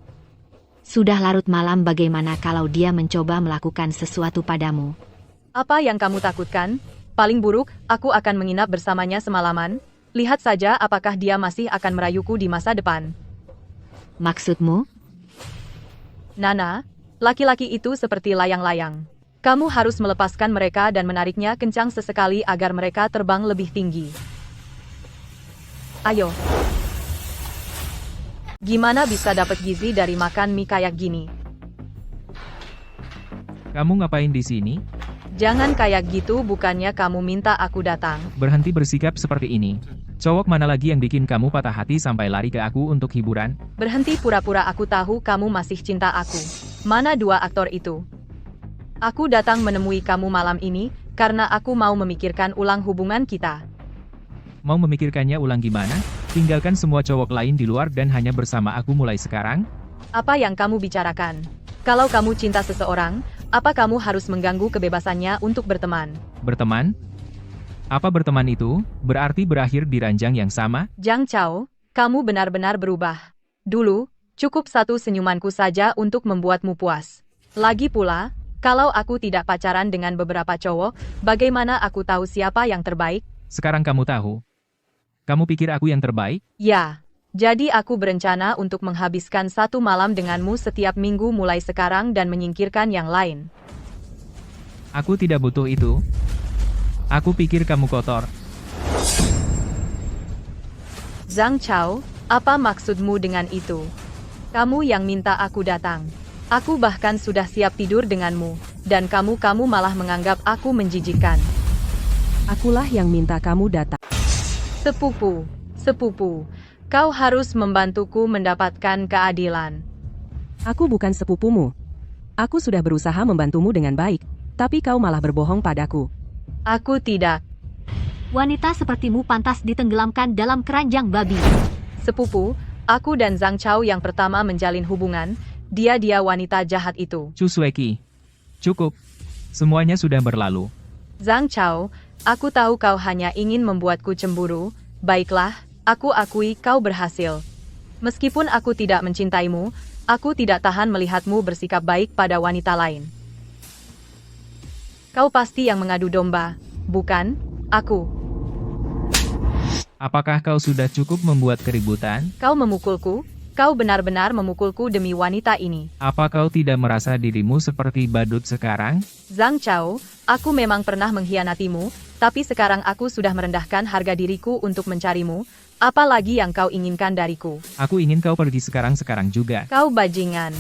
C: Sudah larut malam, bagaimana kalau dia mencoba melakukan sesuatu padamu?
E: Apa yang kamu takutkan? Paling buruk, aku akan menginap bersamanya semalaman. Lihat saja apakah dia masih akan merayuku di masa depan.
C: Maksudmu?
E: Nana, laki-laki itu seperti layang-layang. Kamu harus melepaskan mereka dan menariknya kencang sesekali agar mereka terbang lebih tinggi. Ayo. Gimana bisa dapat gizi dari makan mie kayak gini?
B: Kamu ngapain di sini?
E: Jangan kayak gitu, bukannya kamu minta aku datang.
B: Berhenti bersikap seperti ini. Cowok mana lagi yang bikin kamu patah hati sampai lari ke aku untuk hiburan?
E: Berhenti pura-pura aku tahu kamu masih cinta aku. Mana dua aktor itu? Aku datang menemui kamu malam ini, karena aku mau memikirkan ulang hubungan kita.
B: Mau memikirkannya ulang gimana? Tinggalkan semua cowok lain di luar dan hanya bersama aku mulai sekarang?
E: Apa yang kamu bicarakan? Kalau kamu cinta seseorang, apa kamu harus mengganggu kebebasannya untuk berteman?
B: Berteman? Apa berteman itu berarti berakhir di ranjang yang sama?
E: Zhang Chao, kamu benar-benar berubah. Dulu, cukup satu senyumanku saja untuk membuatmu puas. Lagi pula, kalau aku tidak pacaran dengan beberapa cowok, bagaimana aku tahu siapa yang terbaik?
B: Sekarang kamu tahu. Kamu pikir aku yang terbaik?
E: Ya, jadi aku berencana untuk menghabiskan satu malam denganmu setiap minggu mulai sekarang dan menyingkirkan yang lain.
B: Aku tidak butuh itu. Aku pikir kamu kotor.
E: Zhang Chao, apa maksudmu dengan itu? Kamu yang minta aku datang. Aku bahkan sudah siap tidur denganmu, dan kamu malah menganggap aku menjijikkan.
I: Akulah yang minta kamu datang.
E: Sepupu, kau harus membantuku mendapatkan keadilan.
I: Aku bukan sepupumu. Aku sudah berusaha membantumu dengan baik, tapi kau malah berbohong padaku.
E: Aku tidak.
A: Wanita sepertimu pantas ditenggelamkan dalam keranjang babi.
E: Sepupu, aku dan Zhang Chao yang pertama menjalin hubungan, dia wanita jahat itu.
B: Chu Sueki. Cukup. Semuanya sudah berlalu.
E: Zhang Chao, aku tahu kau hanya ingin membuatku cemburu. Baiklah, aku akui kau berhasil. Meskipun aku tidak mencintaimu, aku tidak tahan melihatmu bersikap baik pada wanita lain. Kau pasti yang mengadu domba, bukan? Aku.
B: Apakah kau sudah cukup membuat keributan?
E: Kau memukulku? Kau benar-benar memukulku demi wanita ini.
B: Apa kau tidak merasa dirimu seperti badut sekarang?
E: Zhang Chao, aku memang pernah mengkhianatimu, tapi sekarang aku sudah merendahkan harga diriku untuk mencarimu. Apalagi yang kau inginkan dariku?
B: Aku ingin kau pergi sekarang-sekarang juga.
E: Kau bajingan.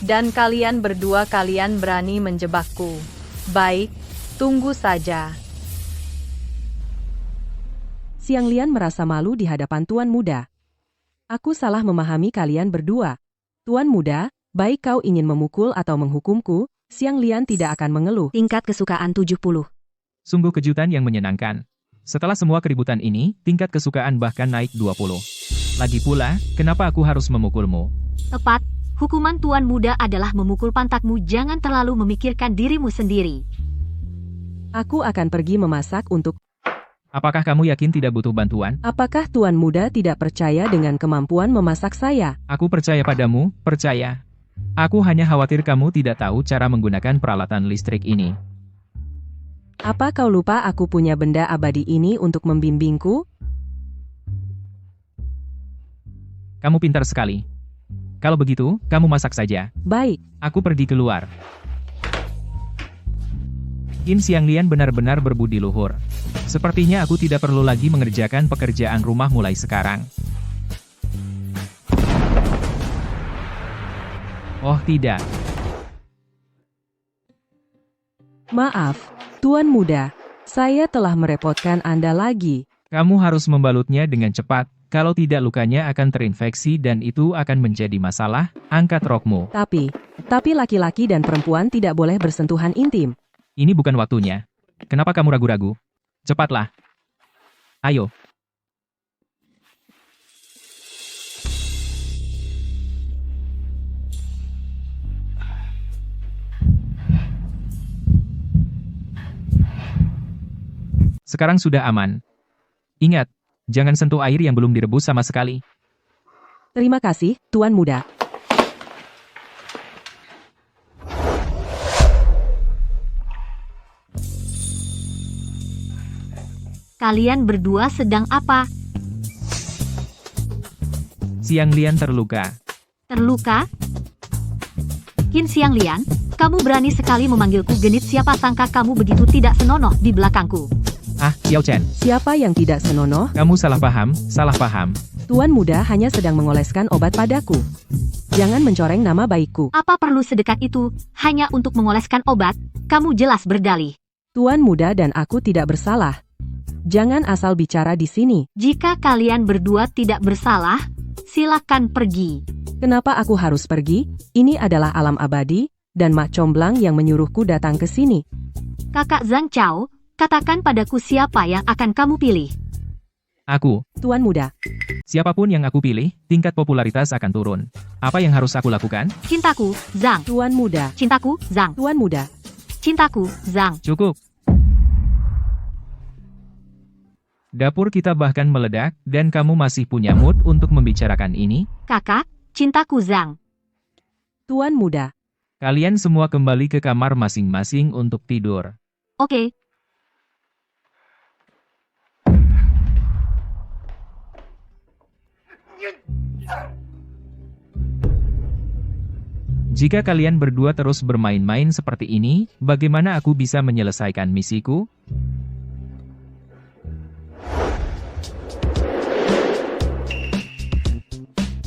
E: Dan kalian berdua berani menjebakku. Baik, tunggu saja.
I: Xiang Lian merasa malu di hadapan Tuan Muda. Aku salah memahami kalian berdua. Tuan Muda, baik kau ingin memukul atau menghukumku, Xiang Lian tidak akan mengeluh.
C: Tingkat kesukaan 70.
B: Sungguh kejutan yang menyenangkan. Setelah semua keributan ini, tingkat kesukaan bahkan naik 20. Lagi pula, kenapa aku harus memukulmu?
A: Tepat, hukuman Tuan Muda adalah memukul pantatmu. Jangan terlalu memikirkan dirimu sendiri.
I: Aku akan pergi memasak untuk...
B: Apakah kamu yakin tidak butuh bantuan?
I: Apakah Tuan Muda tidak percaya dengan kemampuan memasak saya?
B: Aku percaya padamu, percaya. Aku hanya khawatir kamu tidak tahu cara menggunakan peralatan listrik ini.
I: Apa kau lupa aku punya benda abadi ini untuk membimbingku?
B: Kamu pintar sekali. Kalau begitu, kamu masak saja.
I: Baik.
B: Aku pergi keluar. Qin Xiang Lian benar-benar berbudi luhur. Sepertinya aku tidak perlu lagi mengerjakan pekerjaan rumah mulai sekarang. Oh tidak.
I: Maaf, Tuan Muda. Saya telah merepotkan Anda lagi.
B: Kamu harus membalutnya dengan cepat, kalau tidak lukanya akan terinfeksi dan itu akan menjadi masalah. Angkat rokmu.
I: Tapi laki-laki dan perempuan tidak boleh bersentuhan intim.
B: Ini bukan waktunya. Kenapa kamu ragu-ragu? Cepatlah. Ayo. Sekarang sudah aman. Ingat, jangan sentuh air yang belum direbus sama sekali.
I: Terima kasih, Tuan Muda.
A: Kalian berdua sedang apa?
B: Xiang Lian terluka.
A: Terluka? Qin Xiang Lian, kamu berani sekali memanggilku genit. Siapa sangka kamu begitu tidak senonoh di belakangku.
B: Ah, Xiao Chen.
I: Siapa yang tidak senonoh?
B: Kamu salah paham, salah paham.
I: Tuan Muda hanya sedang mengoleskan obat padaku. Jangan mencoreng nama baikku.
A: Apa perlu sedekat itu, hanya untuk mengoleskan obat? Kamu jelas berdalih.
I: Tuan Muda dan aku tidak bersalah. Jangan asal bicara di sini.
A: Jika kalian berdua tidak bersalah, silakan pergi.
I: Kenapa aku harus pergi? Ini adalah alam abadi, dan Mak Comblang yang menyuruhku datang ke sini.
A: Kakak Zhang Chao, katakan padaku siapa yang akan kamu pilih.
B: Aku.
I: Tuan Muda.
B: Siapapun yang aku pilih, tingkat popularitas akan turun. Apa yang harus aku lakukan?
A: Cintaku, Zhang.
I: Tuan Muda.
A: Cintaku, Zhang.
I: Tuan Muda.
A: Cintaku, Zhang.
B: Cukup. Dapur kita bahkan meledak, dan kamu masih punya mood untuk membicarakan ini?
A: Kakak, cintaku Zhang.
I: Tuan Muda.
B: Kalian semua kembali ke kamar masing-masing untuk tidur.
A: Oke.
B: Jika kalian berdua terus bermain-main seperti ini, bagaimana aku bisa menyelesaikan misiku?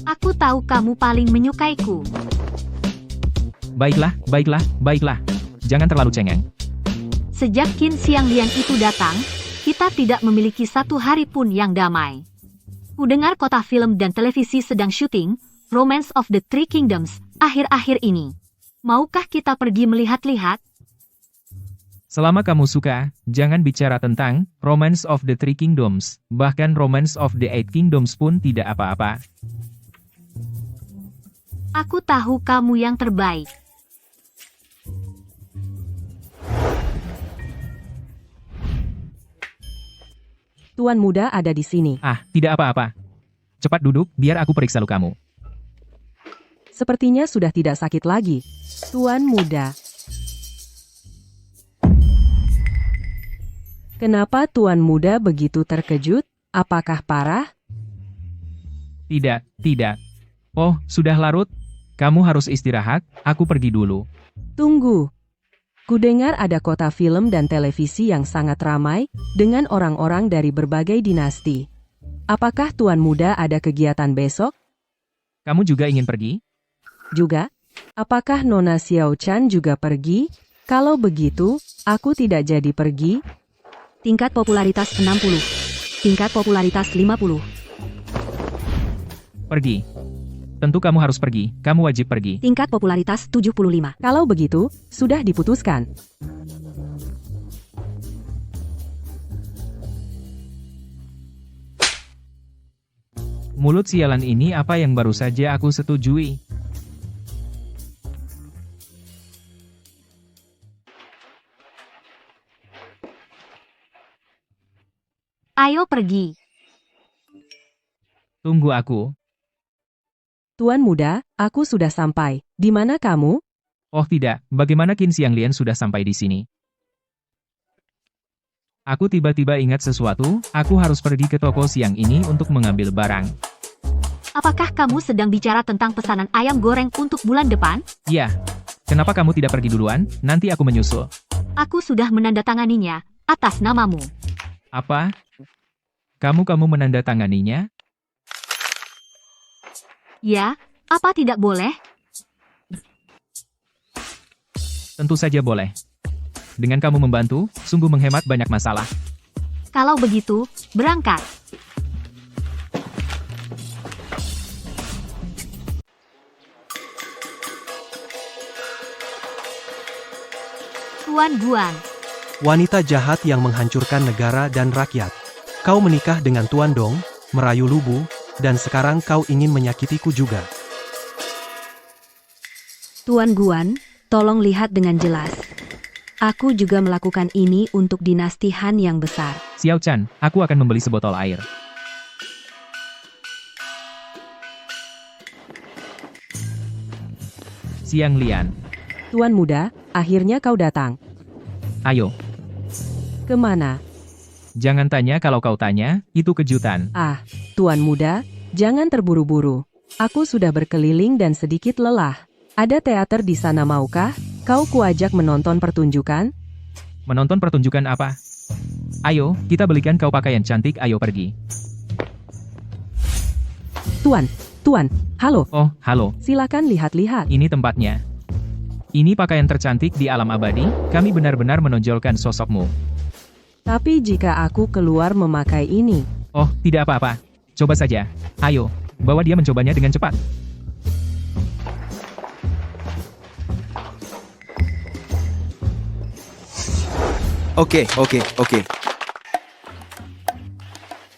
A: Aku tahu kamu paling menyukaiku.
B: Baiklah, baiklah, baiklah. Jangan terlalu cengeng.
A: Sejak Qin Xiang Lian itu datang, kita tidak memiliki satu hari pun yang damai. Kudengar kota film dan televisi sedang syuting Romance of the Three Kingdoms akhir-akhir ini. Maukah kita pergi melihat-lihat?
B: Selama kamu suka, jangan bicara tentang Romance of the Three Kingdoms, bahkan Romance of the Eight Kingdoms pun tidak apa-apa.
A: Aku tahu kamu yang terbaik.
I: Tuan Muda ada di sini.
B: Ah, tidak apa-apa. Cepat duduk, biar aku periksa lukamu.
I: Sepertinya sudah tidak sakit lagi. Tuan muda. Kenapa Tuan muda begitu terkejut? Apakah parah?
B: Tidak, tidak. Oh, sudah larut? Kamu harus istirahat, aku pergi dulu.
I: Tunggu. Kudengar ada kota film dan televisi yang sangat ramai dengan orang-orang dari berbagai dinasti. Apakah Tuan muda ada kegiatan besok?
B: Kamu juga ingin pergi?
I: Juga? Apakah Nona Xiao Chan juga pergi? Kalau begitu, aku tidak jadi pergi.
C: Tingkat popularitas 60. Tingkat popularitas 50.
B: Pergi. Tentu kamu harus pergi, kamu wajib pergi.
C: Tingkat popularitas 75.
I: Kalau begitu, sudah diputuskan.
B: Mulut sialan ini apa yang baru saja aku setujui?
A: Ayo pergi.
B: Tunggu aku.
I: Tuan muda, aku sudah sampai. Di mana kamu?
B: Oh tidak, bagaimana Qin Xianglian sudah sampai di sini? Aku tiba-tiba ingat sesuatu, aku harus pergi ke toko siang ini untuk mengambil barang.
A: Apakah kamu sedang bicara tentang pesanan ayam goreng untuk bulan depan?
B: Ya, kenapa kamu tidak pergi duluan? Nanti aku menyusul.
A: Aku sudah menandatanganinya atas namamu.
B: Apa? Kamu menandatanganinya?
A: Ya, apa tidak boleh?
B: Tentu saja boleh. Dengan kamu membantu, sungguh menghemat banyak masalah.
A: Kalau begitu, berangkat. Tuan Guan,
H: Wanita jahat yang menghancurkan negara dan rakyat. Kau menikah dengan Tuan Dong, merayu Lubu, dan sekarang kau ingin menyakitiku juga.
C: Tuan Guan, tolong lihat dengan jelas. Aku juga melakukan ini untuk dinasti Han yang besar.
B: Xiao Chan, aku akan membeli sebotol air. Xianglian,
I: Tuan muda, akhirnya kau datang.
B: ayo.
I: Kemana?
B: Jangan tanya kalau kau tanya, itu kejutan.
I: Ah, Tuan muda, jangan terburu-buru. Aku sudah berkeliling dan sedikit lelah. Ada teater di sana maukah? Kau kuajak menonton pertunjukan?
B: Menonton pertunjukan apa? Ayo, kita belikan kau pakaian cantik, ayo pergi.
I: Tuan, halo,
B: Oh, halo,
I: silakan lihat-lihat.
B: ini tempatnya. Ini pakaian tercantik di alam abadi, kami benar-benar menonjolkan sosokmu.
I: Tapi jika aku keluar memakai ini,
B: Oh, tidak apa-apa. Coba saja. Ayo, bawa dia mencobanya dengan cepat.
J: Oke.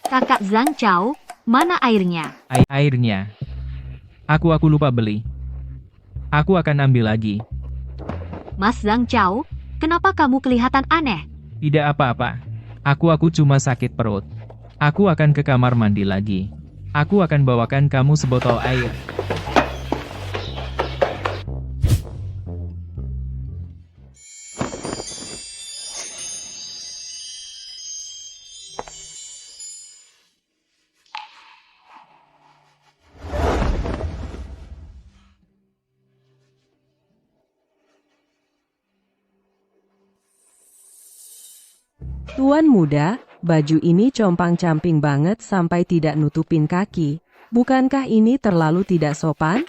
A: kakak Zhang Chao, mana airnya?
B: Airnya. Aku lupa beli. Aku akan ambil lagi.
A: Mas Zhang Chao, kenapa kamu kelihatan aneh?
B: Tidak apa-apa. Aku cuma sakit perut. Aku akan ke kamar mandi lagi. Aku akan bawakan kamu sebotol air.
I: Tuan muda, baju ini compang-camping banget sampai tidak nutupin kaki. Bukankah ini terlalu tidak sopan?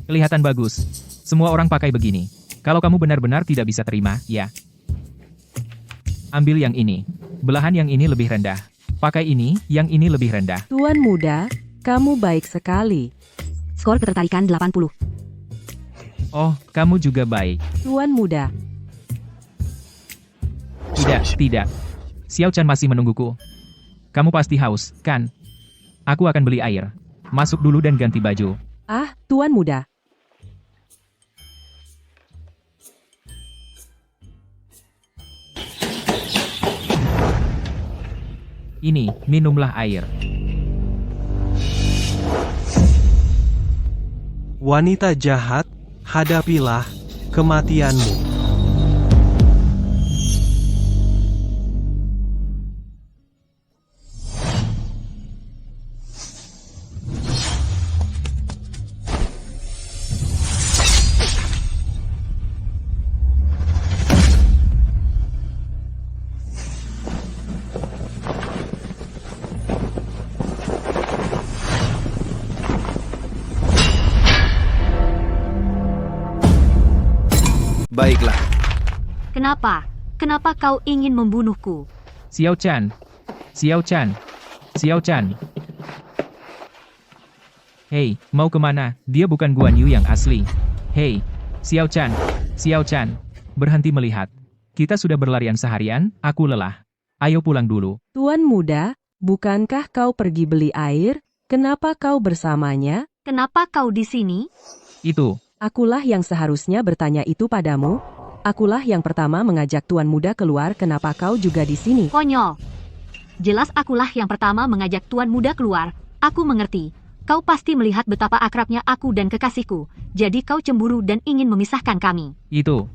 B: Kelihatan bagus. Semua orang pakai begini. Kalau kamu benar-benar tidak bisa terima, ya. Ambil yang ini. Belahan yang ini lebih rendah. Pakai ini, yang ini lebih rendah.
I: Tuan muda, kamu baik sekali.
C: Skor ketertarikan 80.
B: Oh, kamu juga baik.
I: Tuan muda,
B: Tidak. Xiao Chan masih menungguku. Kamu pasti haus, kan? Aku akan beli air. Masuk dulu dan ganti baju.
I: Tuan muda.
B: Ini, minumlah air.
H: Wanita jahat, hadapilah kematianmu.
J: Baiklah.
A: Kenapa? Kenapa kau ingin membunuhku?
B: Xiao Chan. Xiao Chan. Xiao Chan. Hei, mau kemana? Dia bukan Guan Yu yang asli. Hei, Xiao Chan. Xiao Chan. Berhenti melihat. Kita sudah berlarian seharian, aku lelah. Ayo pulang dulu.
I: Tuan muda, bukankah kau pergi beli air? Kenapa kau bersamanya?
A: Kenapa kau di sini?
B: Itu.
I: Akulah yang seharusnya bertanya itu padamu. Akulah yang pertama mengajak tuan muda keluar, kenapa kau juga di sini?
A: Konyol. Jelas akulah yang pertama mengajak tuan muda keluar. Aku mengerti. Kau pasti melihat betapa akrabnya aku dan kekasihku. Jadi kau cemburu dan ingin memisahkan kami.
B: Itu.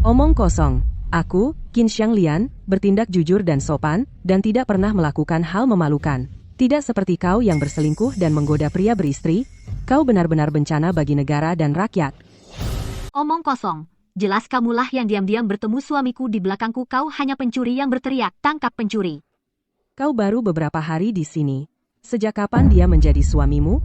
I: Omong kosong. Aku, Qin Xianglian, bertindak jujur dan sopan, dan tidak pernah melakukan hal memalukan. Tidak seperti kau yang berselingkuh dan menggoda pria beristri. Kau benar-benar bencana bagi negara dan rakyat.
A: Omong kosong. Jelas kamulah yang diam-diam bertemu suamiku di belakangku. Kau hanya pencuri yang berteriak, tangkap pencuri.
I: Kau baru beberapa hari di sini. Sejak kapan dia menjadi suamimu?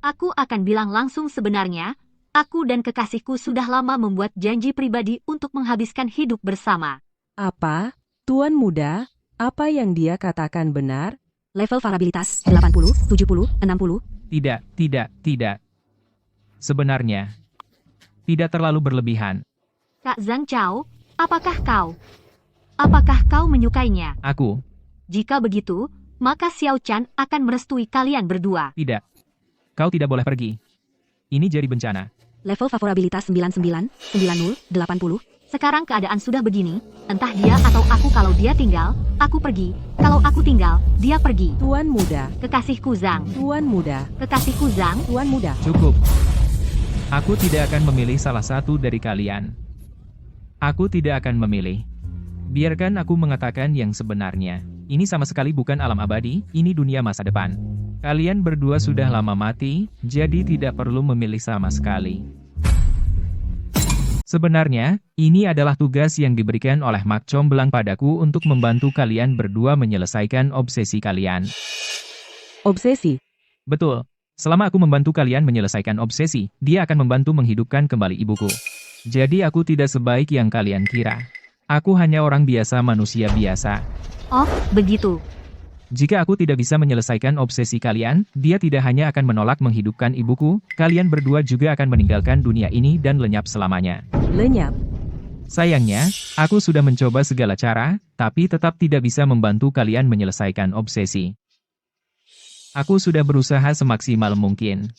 A: Aku akan bilang langsung sebenarnya. Aku dan kekasihku sudah lama membuat janji pribadi untuk menghabiskan hidup bersama.
I: Apa? Tuan muda, apa yang dia katakan benar?
C: Level variabilitas 80, 70, 60.
B: Tidak. Sebenarnya, tidak terlalu berlebihan.
A: Kak Zhang Chao, apakah kau menyukainya?
B: Aku,
A: Jika begitu, maka Xiao Chan akan merestui kalian berdua.
B: tidak. Kau tidak boleh pergi. Ini jadi bencana.
C: Level favorabilitas 99, 90, 80.
A: Sekarang keadaan sudah begini, entah dia atau aku. Kalau dia tinggal, aku pergi. Kalau aku tinggal, dia pergi.
I: Tuan muda,
A: Kekasihku Zhang.
I: tuan muda,
A: Kekasihku Zhang.
I: tuan muda.
B: Cukup. Aku tidak akan memilih salah satu dari kalian. Aku tidak akan memilih. Biarkan aku mengatakan yang sebenarnya. Ini sama sekali bukan alam abadi, ini dunia masa depan. Kalian berdua sudah lama mati, jadi tidak perlu memilih sama sekali. Sebenarnya, ini adalah tugas yang diberikan oleh Mak Comblang padaku untuk membantu kalian berdua menyelesaikan obsesi kalian.
I: Obsesi.
B: Betul. Selama aku membantu kalian menyelesaikan obsesi, dia akan membantu menghidupkan kembali ibuku. Jadi aku tidak sebaik yang kalian kira. Aku hanya orang biasa, manusia biasa.
A: Oh, begitu.
B: Jika aku tidak bisa menyelesaikan obsesi kalian, dia tidak hanya akan menolak menghidupkan ibuku, kalian berdua juga akan meninggalkan dunia ini dan lenyap selamanya.
I: Lenyap.
B: Sayangnya, aku sudah mencoba segala cara, tapi tetap tidak bisa membantu kalian menyelesaikan obsesi. Aku sudah berusaha semaksimal mungkin.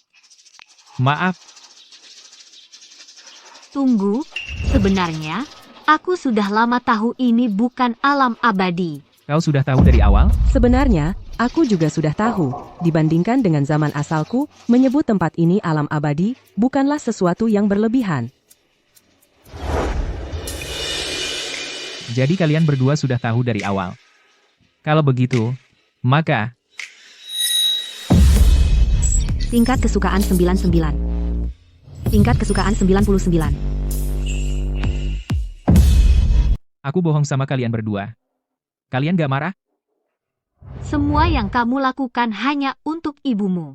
B: Maaf.
A: Tunggu, sebenarnya, aku sudah lama tahu ini bukan alam abadi.
B: Kau sudah tahu dari awal?
I: Sebenarnya, aku juga sudah tahu. Dibandingkan dengan zaman asalku, menyebut tempat ini alam abadi bukanlah sesuatu yang berlebihan.
B: Jadi kalian berdua sudah tahu dari awal. Kalau begitu, maka...
C: Tingkat kesukaan 99. Tingkat kesukaan 99.
B: Aku bohong sama kalian berdua. Kalian gak marah?
A: Semua yang kamu lakukan hanya untuk ibumu.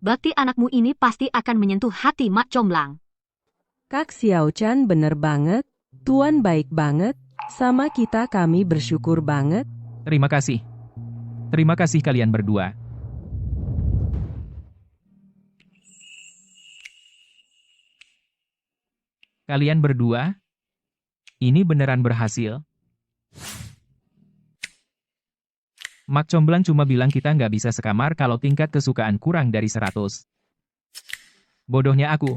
A: Bakti anakmu ini pasti akan menyentuh hati Mak Comblang.
I: Kak Xiao Chan bener banget. Tuan baik banget. Sama kita kami bersyukur banget.
B: Terima kasih. Terima kasih kalian berdua. Kalian berdua? Ini beneran berhasil? Mak Comblang cuma bilang kita nggak bisa sekamar kalau tingkat kesukaan kurang dari 100. Bodohnya aku.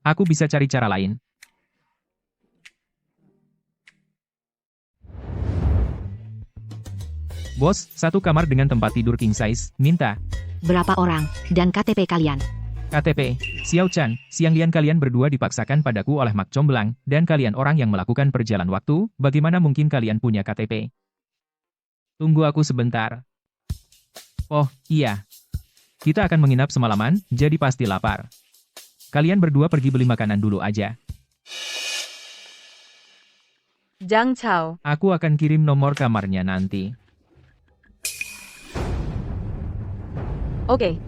B: Aku bisa cari cara lain. Bos, satu kamar dengan tempat tidur king size, minta.
C: Berapa orang, dan KTP kalian?
B: KTP, Xiao Chan, Siang Lian kalian berdua dipaksakan padaku oleh Mak Comblang, dan kalian orang yang melakukan perjalanan waktu, bagaimana mungkin kalian punya KTP? Tunggu aku sebentar. Oh, iya. Kita akan menginap semalaman, jadi pasti lapar. Kalian berdua pergi beli makanan dulu aja.
E: Zhang Chao,
B: Aku akan kirim nomor kamarnya nanti.
E: oke.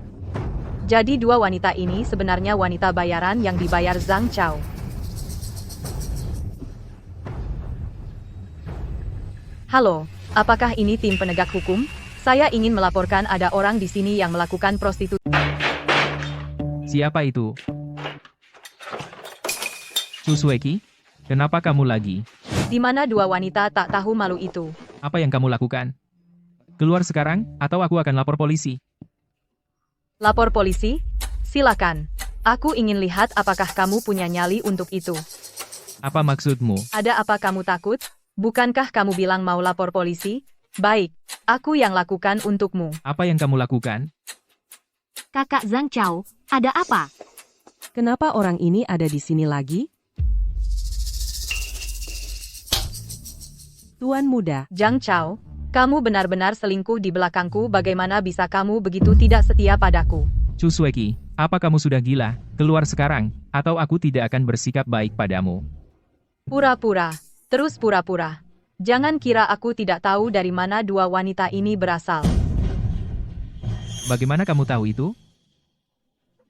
E: Jadi dua wanita ini sebenarnya wanita bayaran yang dibayar Zhang Chao. Halo, apakah ini tim penegak hukum? Saya ingin melaporkan ada orang di sini yang melakukan prostitusi.
B: Siapa itu? Chu Sueki? Kenapa kamu lagi?
E: Di mana dua wanita tak tahu malu itu?
B: Apa yang kamu lakukan? Keluar sekarang, atau aku akan lapor polisi.
E: Lapor polisi? Silakan. Aku ingin lihat apakah kamu punya nyali untuk itu.
B: Apa maksudmu?
E: Ada apa kamu takut? Bukankah kamu bilang mau lapor polisi? Baik, aku yang lakukan untukmu.
B: Apa yang kamu lakukan?
A: Kakak Zhang Chao, ada apa?
I: Kenapa orang ini ada di sini lagi? Tuan muda,
E: Zhang Chao, kamu benar-benar selingkuh di belakangku. Bagaimana bisa kamu begitu tidak setia padaku?
B: Chu Sueki, apa kamu sudah gila? Keluar sekarang, atau aku tidak akan bersikap baik padamu.
E: Pura-pura, terus pura-pura. Jangan kira aku tidak tahu dari mana dua wanita ini berasal.
B: Bagaimana kamu tahu itu?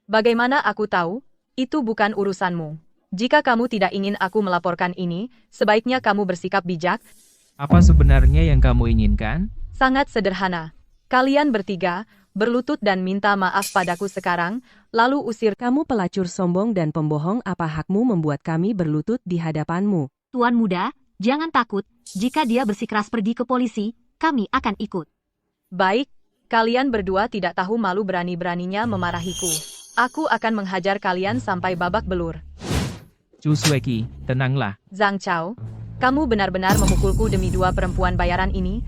E: Bagaimana aku tahu? Itu bukan urusanmu. Jika kamu tidak ingin aku melaporkan ini, sebaiknya kamu bersikap bijak.
B: Apa sebenarnya yang kamu inginkan?
E: Sangat sederhana. Kalian bertiga, berlutut dan minta maaf padaku sekarang, lalu usir.
I: kamu pelacur sombong dan pembohong. Apa hakmu membuat kami berlutut di hadapanmu?
A: Tuan muda, jangan takut. Jika dia bersikeras pergi ke polisi, kami akan ikut.
E: Baik, kalian berdua tidak tahu malu berani-beraninya memarahiku. Aku akan menghajar kalian sampai babak belur.
B: Chu Sueki, tenanglah.
E: Zhang Chao, kamu benar-benar memukulku demi dua perempuan bayaran ini.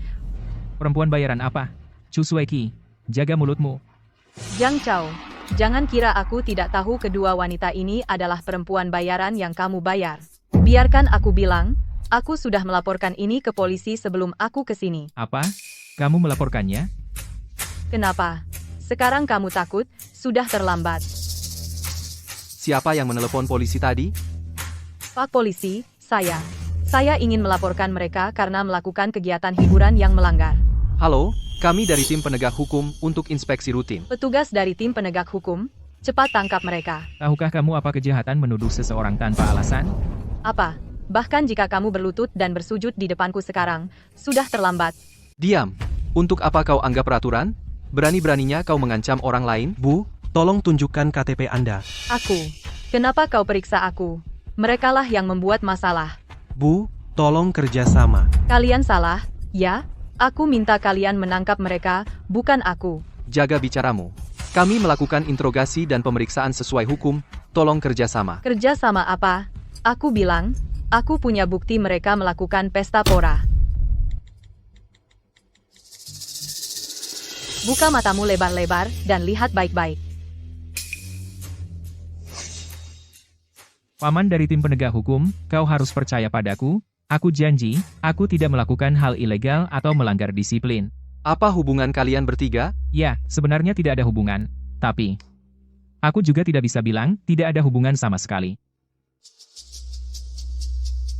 B: Perempuan bayaran apa? Chu Sueki, jaga mulutmu.
E: Zhang Chao, jangan kira aku tidak tahu kedua wanita ini adalah perempuan bayaran yang kamu bayar. Biarkan aku bilang, aku sudah melaporkan ini ke polisi sebelum aku ke sini.
B: Apa? Kamu melaporkannya?
E: Kenapa? Sekarang kamu takut? Sudah terlambat.
G: Siapa yang menelepon polisi tadi?
E: Pak Polisi, saya. Saya ingin melaporkan mereka karena melakukan kegiatan hiburan yang melanggar.
G: Halo, kami dari tim penegak hukum untuk inspeksi rutin.
E: Petugas dari tim penegak hukum, cepat tangkap mereka.
B: Tahukah kamu apa kejahatan menuduh seseorang tanpa alasan?
E: Apa? Bahkan jika kamu berlutut dan bersujud di depanku sekarang, sudah terlambat.
G: Diam. Untuk apa kau anggap peraturan? Berani-beraninya kau mengancam orang lain?
H: Bu, tolong tunjukkan KTP Anda.
E: Aku. Kenapa kau periksa aku? Merekalah yang membuat masalah.
H: Bu, tolong kerjasama.
E: Kalian salah, ya? Aku minta kalian menangkap mereka, bukan aku.
G: Jaga bicaramu. Kami melakukan interogasi dan pemeriksaan sesuai hukum. Tolong kerjasama.
E: Kerja sama apa? Aku bilang, aku punya bukti mereka melakukan pesta pora. Buka matamu lebar-lebar dan lihat baik-baik.
B: Paman dari tim penegak hukum, kau harus percaya padaku. Aku janji, aku tidak melakukan hal ilegal atau melanggar disiplin.
G: Apa hubungan kalian bertiga?
B: Ya, sebenarnya tidak ada hubungan. Tapi, aku juga tidak bisa bilang, tidak ada hubungan sama sekali.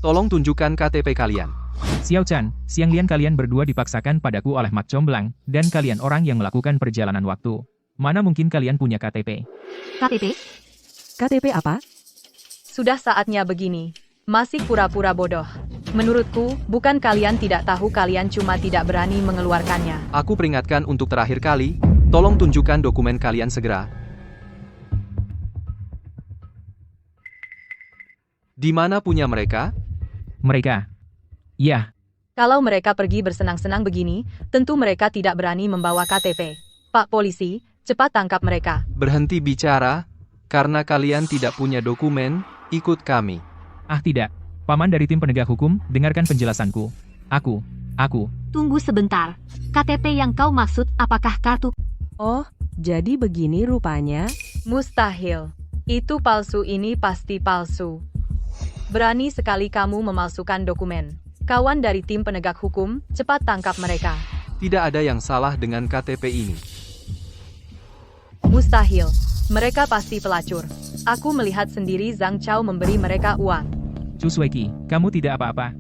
G: Tolong tunjukkan KTP kalian.
B: Xiao Chan, Siang Lian kalian berdua dipaksakan padaku oleh Mak Comblang, dan kalian orang yang melakukan perjalanan waktu. Mana mungkin kalian punya KTP?
A: KTP?
I: KTP apa?
E: Sudah saatnya begini. Masih pura-pura bodoh. Menurutku, bukan kalian tidak tahu, kalian cuma tidak berani mengeluarkannya.
G: Aku peringatkan untuk terakhir kali, tolong tunjukkan dokumen kalian segera. Di mana punya mereka?
B: Mereka. Ya,
E: Kalau mereka pergi bersenang-senang begini, tentu mereka tidak berani membawa KTP. Pak Polisi, cepat tangkap mereka.
G: Berhenti bicara, karena kalian tidak punya dokumen, ikut kami.
B: ah tidak. Paman dari tim penegak hukum, dengarkan penjelasanku. Aku
A: Tunggu sebentar. KTP yang kau maksud apakah kartu?
I: Oh, jadi begini rupanya.
E: Mustahil. Itu palsu, ini pasti palsu. Berani sekali kamu memalsukan dokumen. Kawan dari tim penegak hukum, cepat tangkap mereka.
G: Tidak ada yang salah dengan KTP ini.
E: Mustahil. Mereka pasti pelacur. Aku melihat sendiri Zhang Chao memberi mereka uang.
B: Chu Suiki, kamu tidak apa-apa.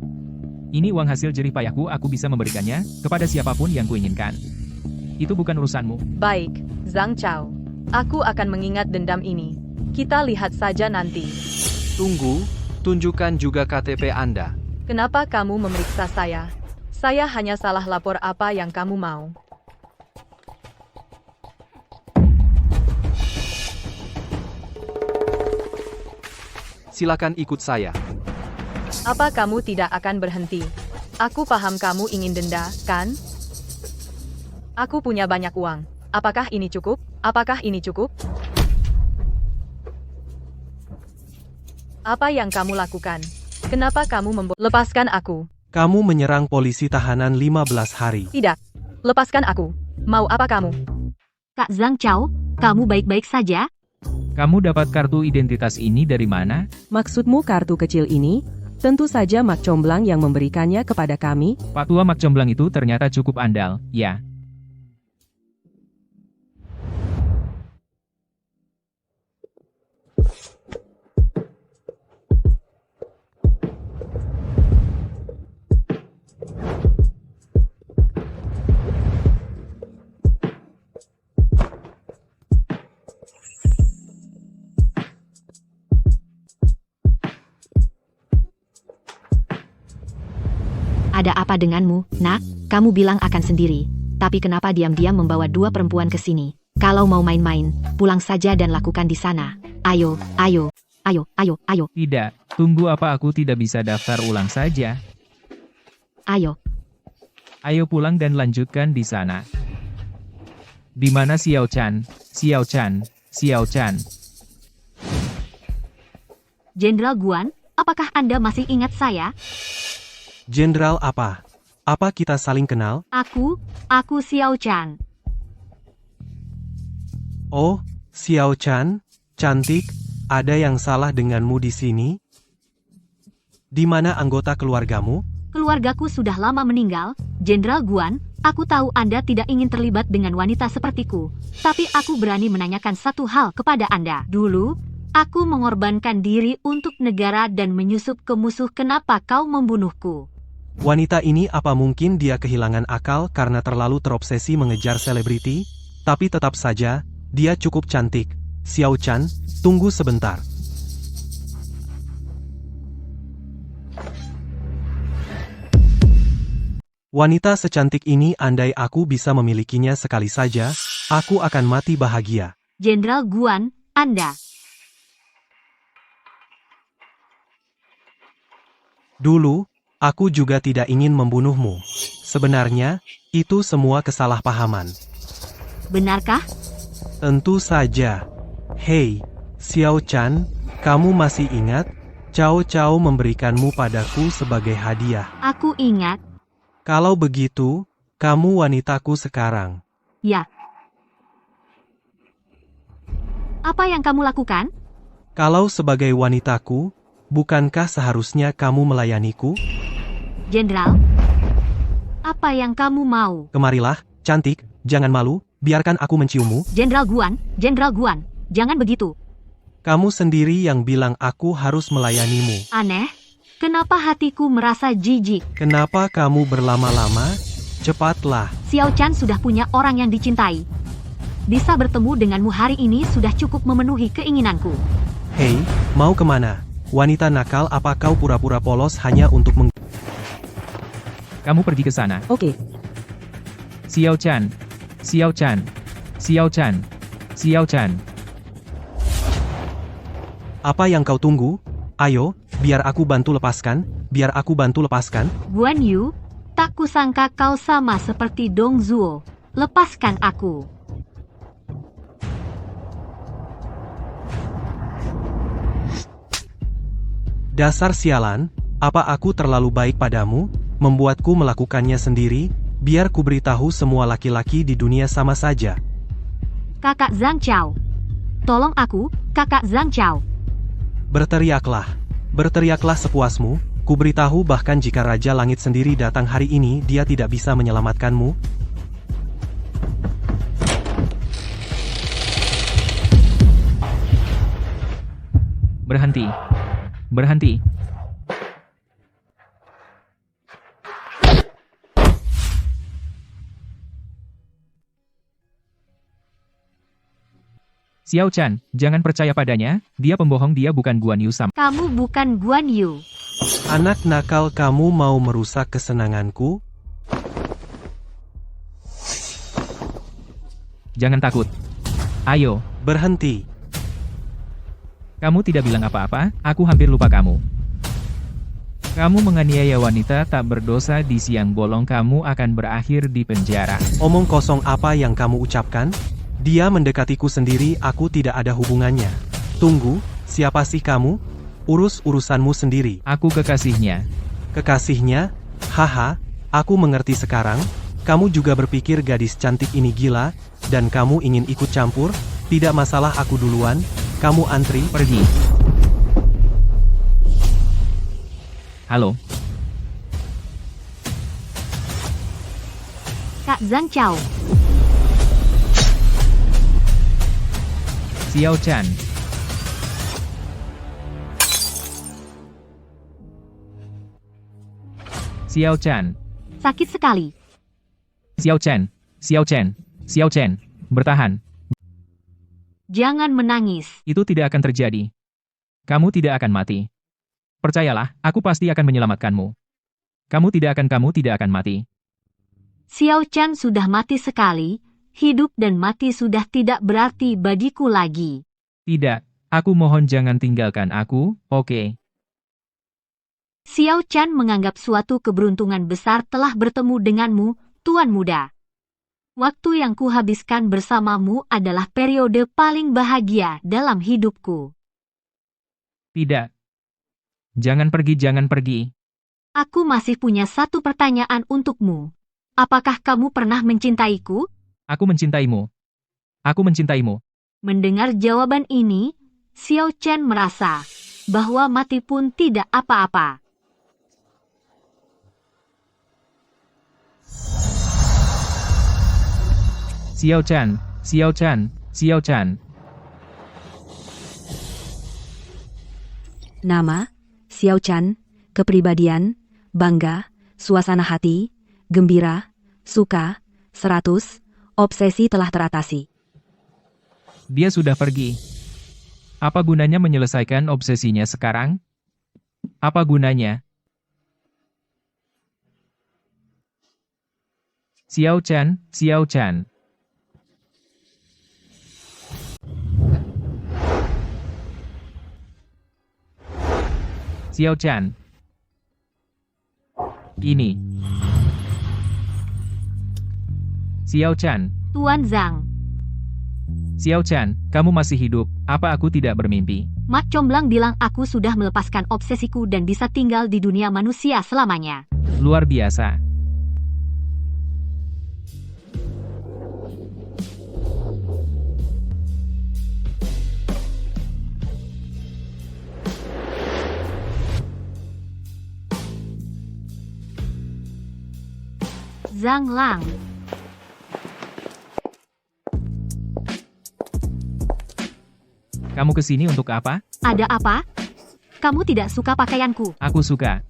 B: Ini uang hasil jerih payahku, aku bisa memberikannya kepada siapapun yang kuinginkan. Itu bukan urusanmu.
E: Baik, Zhang Chao. Aku akan mengingat dendam ini. Kita lihat saja nanti.
G: Tunggu, tunjukkan juga KTP Anda.
E: Kenapa kamu memeriksa saya? Saya hanya salah lapor apa yang kamu mau.
G: Silakan ikut saya.
E: Apa kamu tidak akan berhenti? Aku paham kamu ingin denda, kan? Aku punya banyak uang. Apakah ini cukup? Apakah ini cukup? Apa yang kamu lakukan? Kenapa kamu lepaskan aku?
H: Kamu menyerang polisi tahanan 15 hari.
E: Tidak. Lepaskan aku. Mau apa kamu?
A: Kak Zhang Chao, kamu baik-baik saja?
B: Kamu dapat kartu identitas ini dari mana?
I: Maksudmu kartu kecil ini? Tentu saja Mak Comblang yang memberikannya kepada kami.
B: Pak Tua Mak Comblang itu ternyata cukup andal, ya.
C: Ada apa denganmu, nak? Kamu bilang akan sendiri. Tapi kenapa diam-diam membawa dua perempuan ke sini? Kalau mau main-main, pulang saja dan lakukan di sana. Ayo, ayo, ayo, ayo, ayo.
B: Tidak, tunggu, apa aku tidak bisa daftar ulang saja?
C: Ayo.
B: Ayo pulang dan lanjutkan di sana. Di mana Xiao Chan? Xiao Chan, Xiao Chan.
A: Jenderal Guan, apakah Anda masih ingat saya?
H: Jenderal apa? Apa kita saling kenal?
A: Aku Xiao Chan.
H: Oh, Xiao Chan, cantik. Ada yang salah denganmu di sini? Di mana anggota keluargamu?
A: Keluargaku sudah lama meninggal. Jenderal Guan, aku tahu Anda tidak ingin terlibat dengan wanita sepertiku. Tapi aku berani menanyakan satu hal kepada Anda. Dulu, aku mengorbankan diri untuk negara dan menyusup ke musuh. Kenapa kau membunuhku?
H: Wanita ini apa mungkin dia kehilangan akal karena terlalu terobsesi mengejar selebriti? Tapi tetap saja, dia cukup cantik. Xiao Chan, tunggu sebentar. Wanita secantik ini, andai aku bisa memilikinya sekali saja, aku akan mati bahagia.
A: Jenderal Guan, Anda.
H: Dulu, aku juga tidak ingin membunuhmu. Sebenarnya, itu semua kesalahpahaman.
A: Benarkah?
H: Tentu saja. Hei, Xiao Chan, kamu masih ingat? Cao Cao memberikanmu padaku sebagai hadiah.
A: Aku ingat.
H: Kalau begitu, kamu wanitaku sekarang.
A: Ya. Apa yang kamu lakukan?
H: Kalau sebagai wanitaku, bukankah seharusnya kamu melayaniku?
A: Jenderal, apa yang kamu mau?
H: Kemarilah, cantik, jangan malu, biarkan aku menciummu.
A: Jenderal Guan, jangan begitu.
H: Kamu sendiri yang bilang aku harus melayanimu.
A: Aneh, kenapa hatiku merasa jijik?
H: Kenapa kamu berlama-lama? Cepatlah.
A: Xiao Chan sudah punya orang yang dicintai. Bisa bertemu denganmu hari ini sudah cukup memenuhi keinginanku.
H: Hei, mau kemana? Wanita nakal, apa kau pura-pura polos hanya untuk
B: Kamu pergi ke sana.
I: Oke.
B: Xiao Chan, Xiao Chan, Xiao Chan, Xiao Chan.
H: Apa yang kau tunggu? Ayo, biar aku bantu lepaskan,
A: Guan Yu, tak kusangka kau sama seperti Dong Zuo. Lepaskan aku.
H: Dasar sialan, apa aku terlalu baik padamu, membuatku melakukannya sendiri? Biar kuberitahu semua laki-laki di dunia sama saja.
A: Kakak Zhang Chao. Tolong aku, Kakak Zhang Chao.
H: Berteriaklah. Berteriaklah sepuasmu, kuberitahu bahkan jika Raja Langit sendiri datang hari ini dia tidak bisa menyelamatkanmu.
B: Berhenti. Berhenti. Xiao Chan, jangan percaya padanya, dia pembohong, dia bukan Guan Yu sama.
A: Kamu bukan Guan Yu.
H: Anak nakal, kamu mau merusak kesenanganku?
B: Jangan takut. Ayo.
H: Berhenti.
B: Kamu tidak bilang apa-apa, aku hampir lupa kamu. Kamu menganiaya wanita tak berdosa di siang bolong, kamu akan berakhir di penjara.
H: Omong kosong apa yang kamu ucapkan? Dia mendekatiku sendiri, aku tidak ada hubungannya. Tunggu, siapa sih kamu? Urus urusanmu sendiri.
B: Aku kekasihnya.
H: Kekasihnya? Haha, aku mengerti sekarang. Kamu juga berpikir gadis cantik ini gila, dan kamu ingin ikut campur? Tidak masalah, aku duluan. Kamu antri.
B: Pergi. Halo.
A: Kak Zhang Chao.
B: Xiao Chan. Xiao Chan.
A: Sakit sekali.
B: Xiao Chan. Xiao Chan. Xiao Chan. Bertahan.
A: Jangan menangis.
B: Itu tidak akan terjadi. Kamu tidak akan mati. Percayalah, aku pasti akan menyelamatkanmu. Kamu tidak akan mati.
A: Xiao Chan sudah mati sekali. Hidup dan mati sudah tidak berarti bagiku lagi.
B: Tidak, aku mohon jangan tinggalkan aku, oke?
A: Xiao Chan menganggap suatu keberuntungan besar telah bertemu denganmu, Tuan Muda. Waktu yang kuhabiskan bersamamu adalah periode paling bahagia dalam hidupku.
B: Tidak. Jangan pergi, jangan pergi.
A: Aku masih punya satu pertanyaan untukmu. Apakah kamu pernah mencintaiku?
B: Aku mencintaimu. Aku mencintaimu.
A: Mendengar jawaban ini, Xiao Chan merasa bahwa mati pun tidak apa-apa.
B: Xiao Chan, Xiao Chan, Xiao Chan.
C: Nama, Xiao Chan, kepribadian, bangga, suasana hati, gembira, suka, 100, obsesi telah teratasi.
B: Dia sudah pergi. Apa gunanya menyelesaikan obsesinya sekarang? Apa gunanya? Xiao Chan, Xiao Chan. Xiao Chan. Ini. Xiao Chan.
A: Tuan Zhang.
B: Xiao Chan, kamu masih hidup, apa aku tidak bermimpi?
A: Mak Comblang bilang aku sudah melepaskan obsesiku dan bisa tinggal di dunia manusia selamanya.
B: Luar biasa.
A: Zhang Lang.
B: Kamu kesini untuk apa?
A: Ada apa? Kamu tidak suka pakaianku?
B: Aku suka.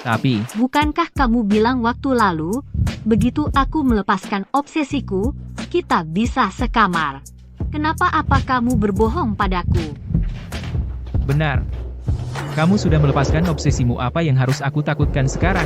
B: Tapi,
A: Bukankah kamu bilang waktu lalu, begitu aku melepaskan obsesiku, kita bisa sekamar? Kenapa kamu berbohong padaku?
B: benar. Kamu sudah melepaskan obsesimu, apa yang harus aku takutkan sekarang?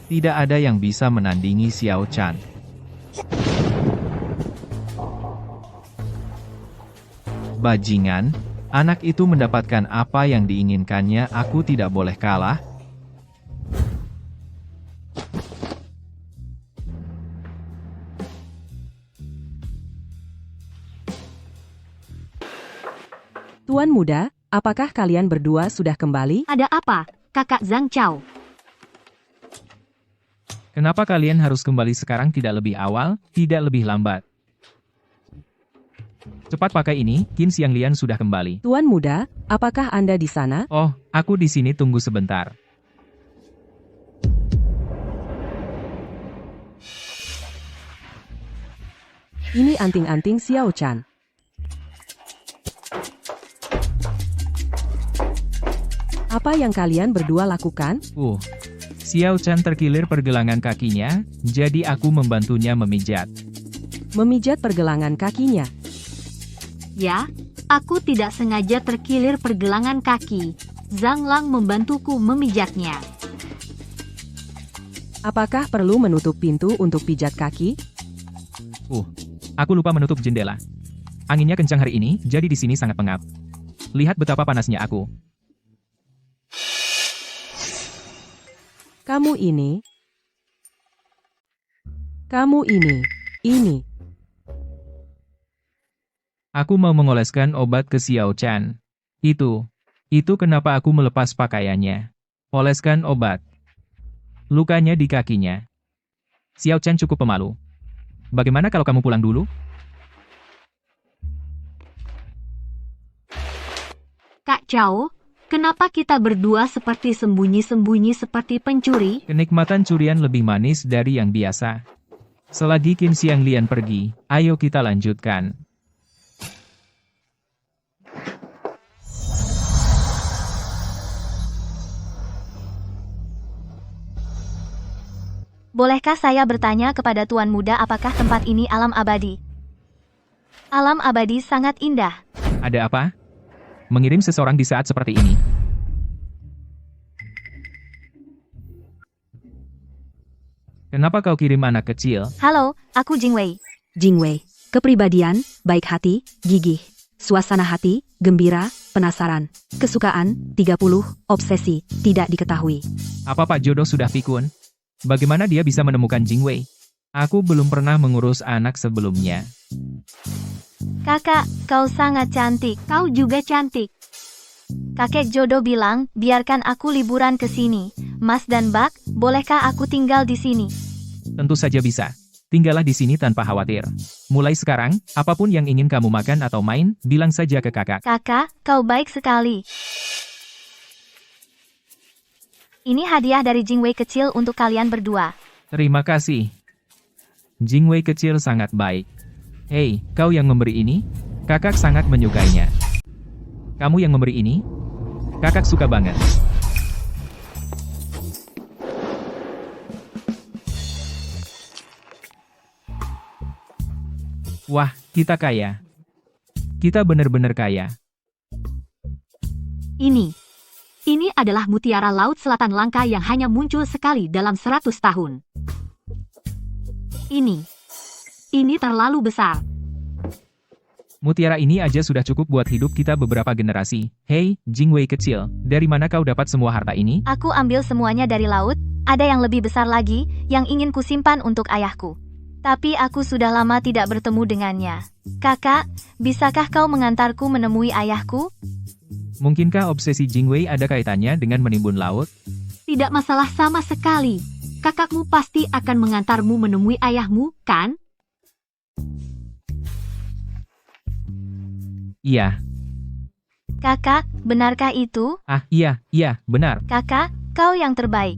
B: Tidak ada yang bisa menandingi Xiao Chan. Bajingan, anak itu mendapatkan apa yang diinginkannya, aku tidak boleh kalah.
I: Tuan muda, apakah kalian berdua sudah kembali?
A: Ada apa, kakak Zhang Chao?
B: Kenapa kalian harus kembali sekarang, tidak lebih awal, tidak lebih lambat? Cepat pakai ini, Qin Xianglian sudah kembali.
I: Tuan muda, apakah Anda di sana?
B: Oh, aku di sini, tunggu sebentar.
I: Ini anting-anting Xiao Chan. Apa yang kalian berdua lakukan?
B: Xiao Chan terkilir pergelangan kakinya, jadi aku membantunya memijat.
I: Memijat pergelangan kakinya.
A: Ya, aku tidak sengaja terkilir pergelangan kaki. Zhang Lang membantuku memijatnya.
I: Apakah perlu menutup pintu untuk pijat kaki?
B: Aku lupa menutup jendela. Anginnya kencang hari ini, jadi di sini sangat pengap. Lihat betapa panasnya aku.
I: Kamu ini.
B: Aku mau mengoleskan obat ke Xiao Chan. Itu kenapa aku melepas pakaiannya. Oleskan obat. Lukanya di kakinya. Xiao Chan cukup pemalu. Bagaimana kalau kamu pulang dulu?
A: Kak Chao, kenapa kita berdua seperti sembunyi-sembunyi seperti pencuri?
B: Kenikmatan curian lebih manis dari yang biasa. Selagi Qin Xianglian pergi, ayo kita lanjutkan.
K: Bolehkah saya bertanya kepada Tuan Muda apakah tempat ini alam abadi? Alam abadi sangat indah.
B: Ada apa? Mengirim seseorang di saat seperti ini. Kenapa kau kirim anak kecil?
K: Halo, aku Jingwei.
C: Jingwei, kepribadian, baik hati, gigih, suasana hati, gembira, penasaran, kesukaan, 30, obsesi, tidak diketahui.
B: Apa Pak Jodoh sudah pikun? Bagaimana dia bisa menemukan Jingwei? Aku belum pernah mengurus anak sebelumnya.
K: Kakak, kau sangat cantik.
A: Kau juga cantik.
K: Kakek jodoh bilang, biarkan aku liburan ke sini. Mas dan Bak, bolehkah aku tinggal di sini?
B: Tentu saja bisa. Tinggallah di sini tanpa khawatir. Mulai sekarang, apapun yang ingin kamu makan atau main, bilang saja ke kakak.
K: Kakak, kau baik sekali. Ini hadiah dari Jingwei kecil untuk kalian berdua.
B: Terima kasih. Jingwei kecil sangat baik. Hei, kau yang memberi ini? Kakak sangat menyukainya. Kamu yang memberi ini? Kakak suka banget. Wah, kita kaya. Kita benar-benar kaya.
A: Ini adalah mutiara laut selatan langka yang hanya muncul sekali dalam 100 tahun. Ini terlalu besar.
B: Mutiara ini aja sudah cukup buat hidup kita beberapa generasi. Hei, Jingwei kecil, dari mana kau dapat semua harta ini?
K: Aku ambil semuanya dari laut, ada yang lebih besar lagi, yang ingin kusimpan untuk ayahku. Tapi aku sudah lama tidak bertemu dengannya. Kakak, bisakah kau mengantarku menemui ayahku?
B: Mungkinkah obsesi Jingwei ada kaitannya dengan menimbun laut?
A: Tidak masalah sama sekali. Kakakmu pasti akan mengantarmu menemui ayahmu, kan?
B: Iya.
K: Kakak, benarkah itu?
B: Iya, benar.
K: Kakak, kau yang terbaik.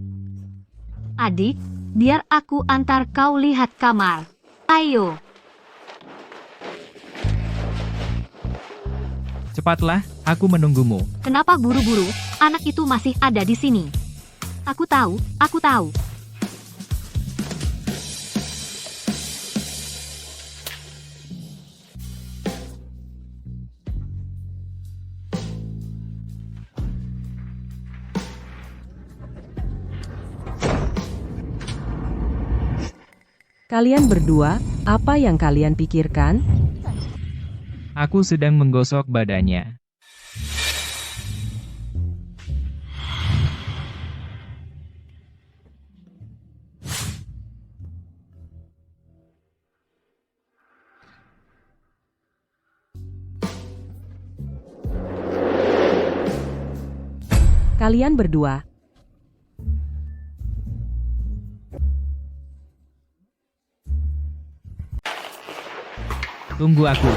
A: Adik, biar aku antar kau lihat kamar. Ayo.
B: Cepatlah, aku menunggumu.
A: Kenapa buru-buru? Anak itu masih ada di sini. Aku tahu.
I: Kalian berdua, apa yang kalian pikirkan?
B: Aku sedang menggosok badannya.
I: Kalian berdua,
B: Tunggu aku.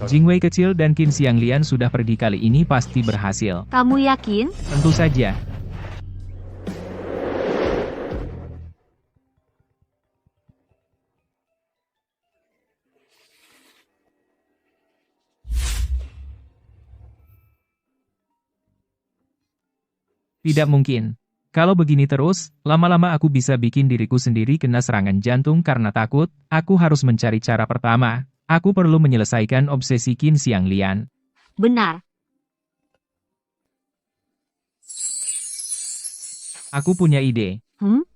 B: Jingwei kecil dan Qin Xianglian sudah pergi kali ini pasti berhasil.
A: Kamu yakin?
B: Tentu saja. Tidak mungkin. Kalau begini terus, lama-lama aku bisa bikin diriku sendiri kena serangan jantung karena takut. Aku harus mencari cara pertama. Aku perlu menyelesaikan obsesi Qin Xianglian.
A: Benar.
B: Aku punya ide.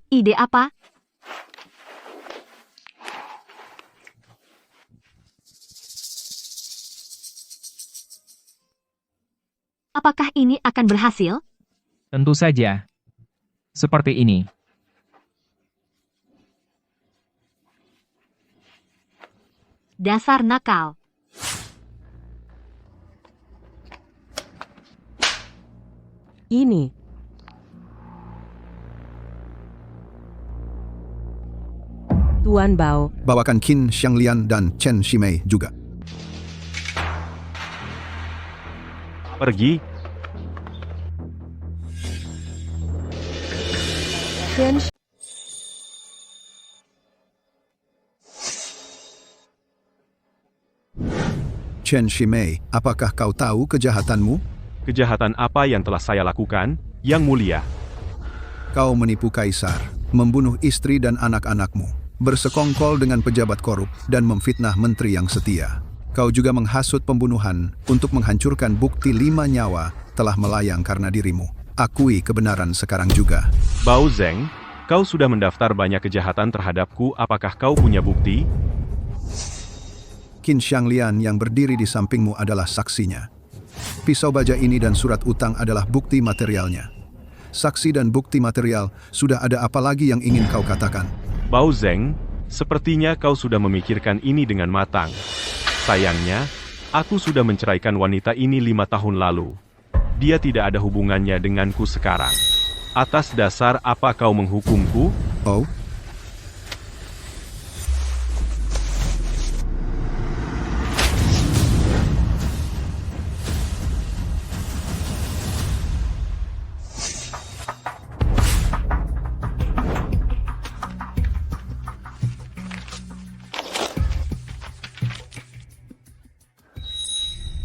A: Ide apa? Apakah ini akan berhasil?
B: Tentu saja. Seperti ini.
A: Dasar nakal.
I: ini. Tuan Bao,
F: Bawakan Qin Xianglian dan Chen Shimei juga.
D: Pergi.
I: Chen
F: Chen Shimei, apakah kau tahu kejahatanmu?
D: Kejahatan apa yang telah saya lakukan, Yang Mulia?
F: Kau menipu kaisar, membunuh istri dan anak-anakmu, bersekongkol dengan pejabat korup, dan memfitnah menteri yang setia. Kau juga menghasut pembunuhan untuk menghancurkan bukti 5 nyawa telah melayang karena dirimu. Akui kebenaran sekarang juga.
D: Bao Zeng, kau sudah mendaftar banyak kejahatan terhadapku, apakah kau punya bukti?
F: Qin Xianglian yang berdiri di sampingmu adalah saksinya. Pisau baja ini dan surat utang adalah bukti materialnya. Saksi dan bukti material, sudah ada apa lagi yang ingin kau katakan?
D: Bao Zeng, sepertinya kau sudah memikirkan ini dengan matang. Sayangnya, aku sudah menceraikan wanita ini 5 tahun lalu. Dia tidak ada hubungannya denganku sekarang. Atas dasar apa kau menghukumku?
F: Oh?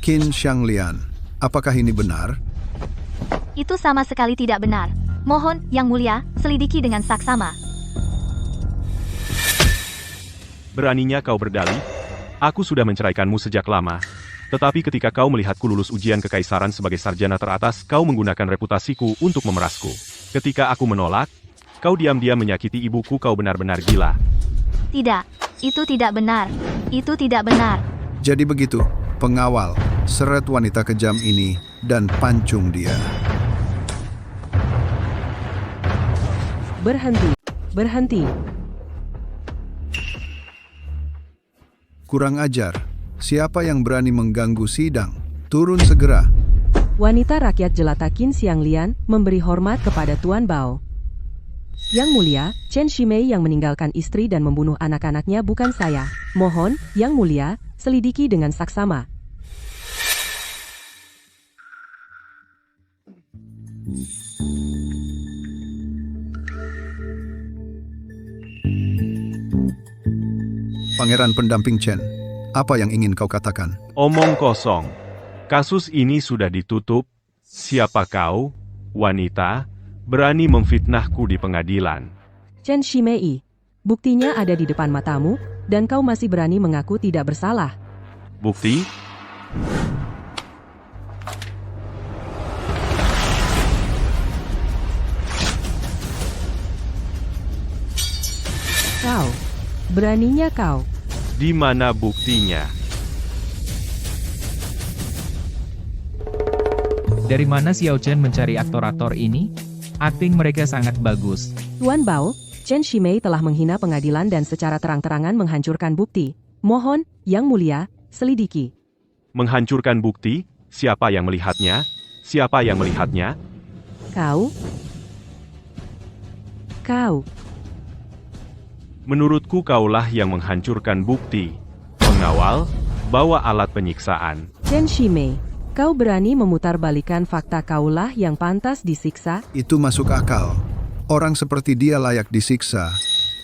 F: Qin Xianglian, apakah ini benar?
K: Itu sama sekali tidak benar. Mohon, Yang Mulia, selidiki dengan saksama.
D: Beraninya kau berdalih? Aku sudah menceraikanmu sejak lama. Tetapi ketika kau melihatku lulus ujian kekaisaran sebagai sarjana teratas, kau menggunakan reputasiku untuk memerasku. Ketika aku menolak, kau diam-diam menyakiti ibuku, kau benar-benar gila.
K: Tidak, itu tidak benar. Itu tidak benar.
F: Jadi begitu, pengawal, seret wanita kejam ini dan pancung dia.
I: berhenti. Berhenti.
F: Kurang ajar. Siapa yang berani mengganggu sidang? Turun segera.
I: Wanita rakyat jelata Qin Xianglian memberi hormat kepada Tuan Bao. Yang Mulia, Chen Shimei yang meninggalkan istri dan membunuh anak-anaknya bukan saya. Mohon, Yang Mulia, selidiki dengan saksama.
F: Pangeran pendamping Chen, apa yang ingin kau katakan?
D: Omong kosong. Kasus ini sudah ditutup. Siapa kau, wanita, berani memfitnahku di pengadilan?
I: Chen Shimei, buktinya ada di depan matamu, dan kau masih berani mengaku tidak bersalah.
D: Bukti?
I: Kau. Beraninya kau.
D: Di mana buktinya?
B: Dari mana Xiao Chen mencari aktor-aktor ini? Akting mereka sangat bagus.
I: Tuan Bao, Chen Shimei telah menghina pengadilan dan secara terang-terangan menghancurkan bukti. Mohon, Yang Mulia, selidiki.
D: Menghancurkan bukti? Siapa yang melihatnya? Siapa yang melihatnya?
I: Kau? Kau.
D: Menurutku kaulah yang menghancurkan bukti. Pengawal, bawa alat penyiksaan.
I: Chen Shimei, kau berani memutarbalikkan fakta kaulah yang pantas disiksa?
F: Itu masuk akal. Orang seperti dia layak disiksa.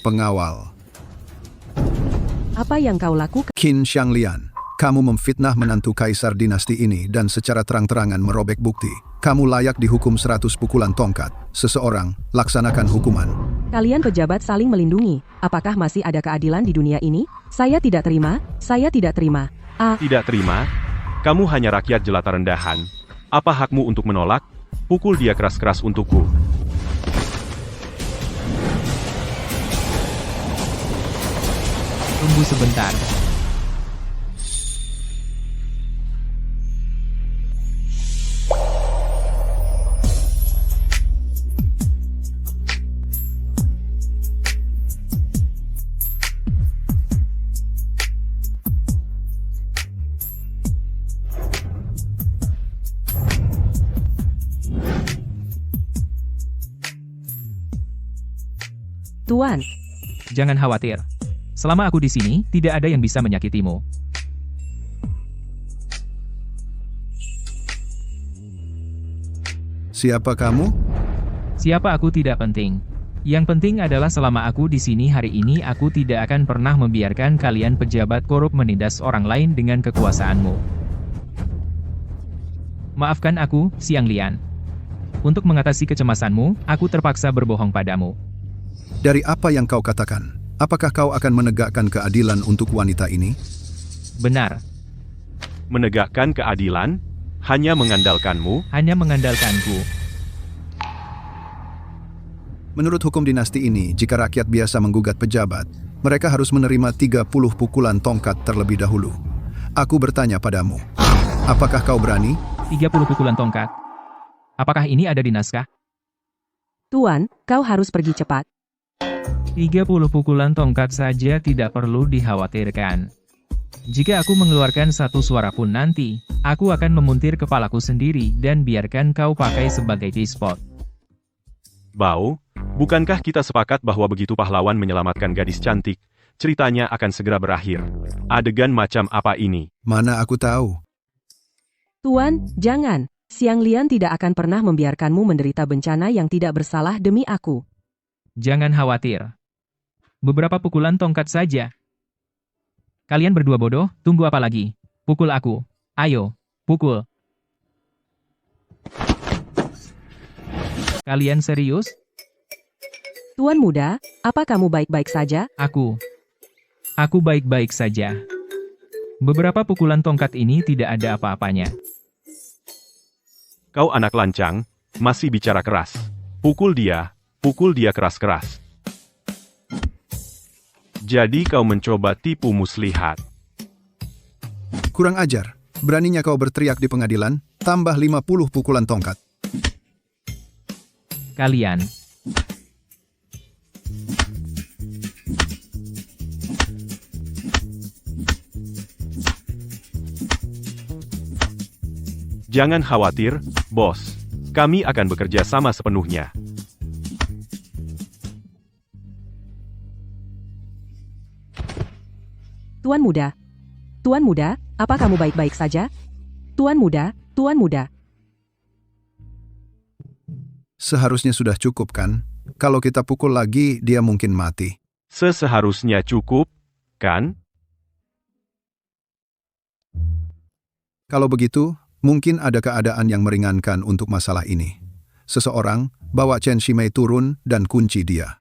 F: Pengawal.
I: Apa yang kau lakukan?
F: Qin Xianglian, kamu memfitnah menantu kaisar dinasti ini dan secara terang-terangan merobek bukti. Kamu layak dihukum 100 pukulan tongkat. Seseorang, laksanakan hukuman.
I: Kalian pejabat saling melindungi. Apakah masih ada keadilan di dunia ini? Saya tidak terima, saya tidak terima.
D: Tidak terima? Kamu hanya rakyat jelata rendahan. Apa hakmu untuk menolak? Pukul dia keras-keras untukku.
B: Tunggu sebentar.
I: Tuan,
B: Jangan khawatir. Selama aku di sini, tidak ada yang bisa menyakitimu.
F: Siapa kamu?
B: Siapa aku tidak penting. Yang penting adalah selama aku di sini hari ini aku tidak akan pernah membiarkan kalian pejabat korup menindas orang lain dengan kekuasaanmu. Maafkan aku, Xianglian. Untuk mengatasi kecemasanmu, aku terpaksa berbohong padamu.
F: Dari apa yang kau katakan, apakah kau akan menegakkan keadilan untuk wanita ini?
B: Benar.
D: Menegakkan keadilan? Hanya mengandalkanmu?
B: Hanya mengandalkanku.
F: Menurut hukum dinasti ini, jika rakyat biasa menggugat pejabat, mereka harus menerima 30 pukulan tongkat terlebih dahulu. Aku bertanya padamu, apakah kau berani?
B: 30 pukulan tongkat. Apakah ini ada di naskah?
I: Tuan, kau harus pergi cepat.
B: 30 pukulan tongkat saja tidak perlu dikhawatirkan. Jika aku mengeluarkan satu suara pun nanti, aku akan memuntir kepalaku sendiri dan biarkan kau pakai sebagai T-spot.
D: Bao, bukankah kita sepakat bahwa begitu pahlawan menyelamatkan gadis cantik, ceritanya akan segera berakhir? Adegan macam apa ini?
F: Mana aku tahu.
I: Tuan, jangan. Xianglian tidak akan pernah membiarkanmu menderita bencana yang tidak bersalah demi aku.
B: Jangan khawatir. Beberapa pukulan tongkat saja. Kalian berdua bodoh, tunggu apa lagi? Pukul aku. Ayo, pukul. Kalian serius?
I: Tuan muda, apa kamu baik-baik saja?
B: Aku baik-baik saja. Beberapa pukulan tongkat ini tidak ada apa-apanya.
D: Kau anak lancang, masih bicara keras. Pukul dia keras-keras. Jadi kau mencoba tipu muslihat.
F: Kurang ajar. Beraninya kau berteriak di pengadilan, tambah 50 pukulan tongkat.
B: Kalian.
D: Jangan khawatir, bos. Kami akan bekerja sama sepenuhnya.
I: Tuan muda, apa kamu baik-baik saja? Tuan muda.
F: Seharusnya sudah cukup kan? Kalau kita pukul lagi, dia mungkin mati.
D: Seharusnya cukup, kan?
F: Kalau begitu, mungkin ada keadaan yang meringankan untuk masalah ini. Seseorang, bawa Chen Shimei turun dan kunci dia.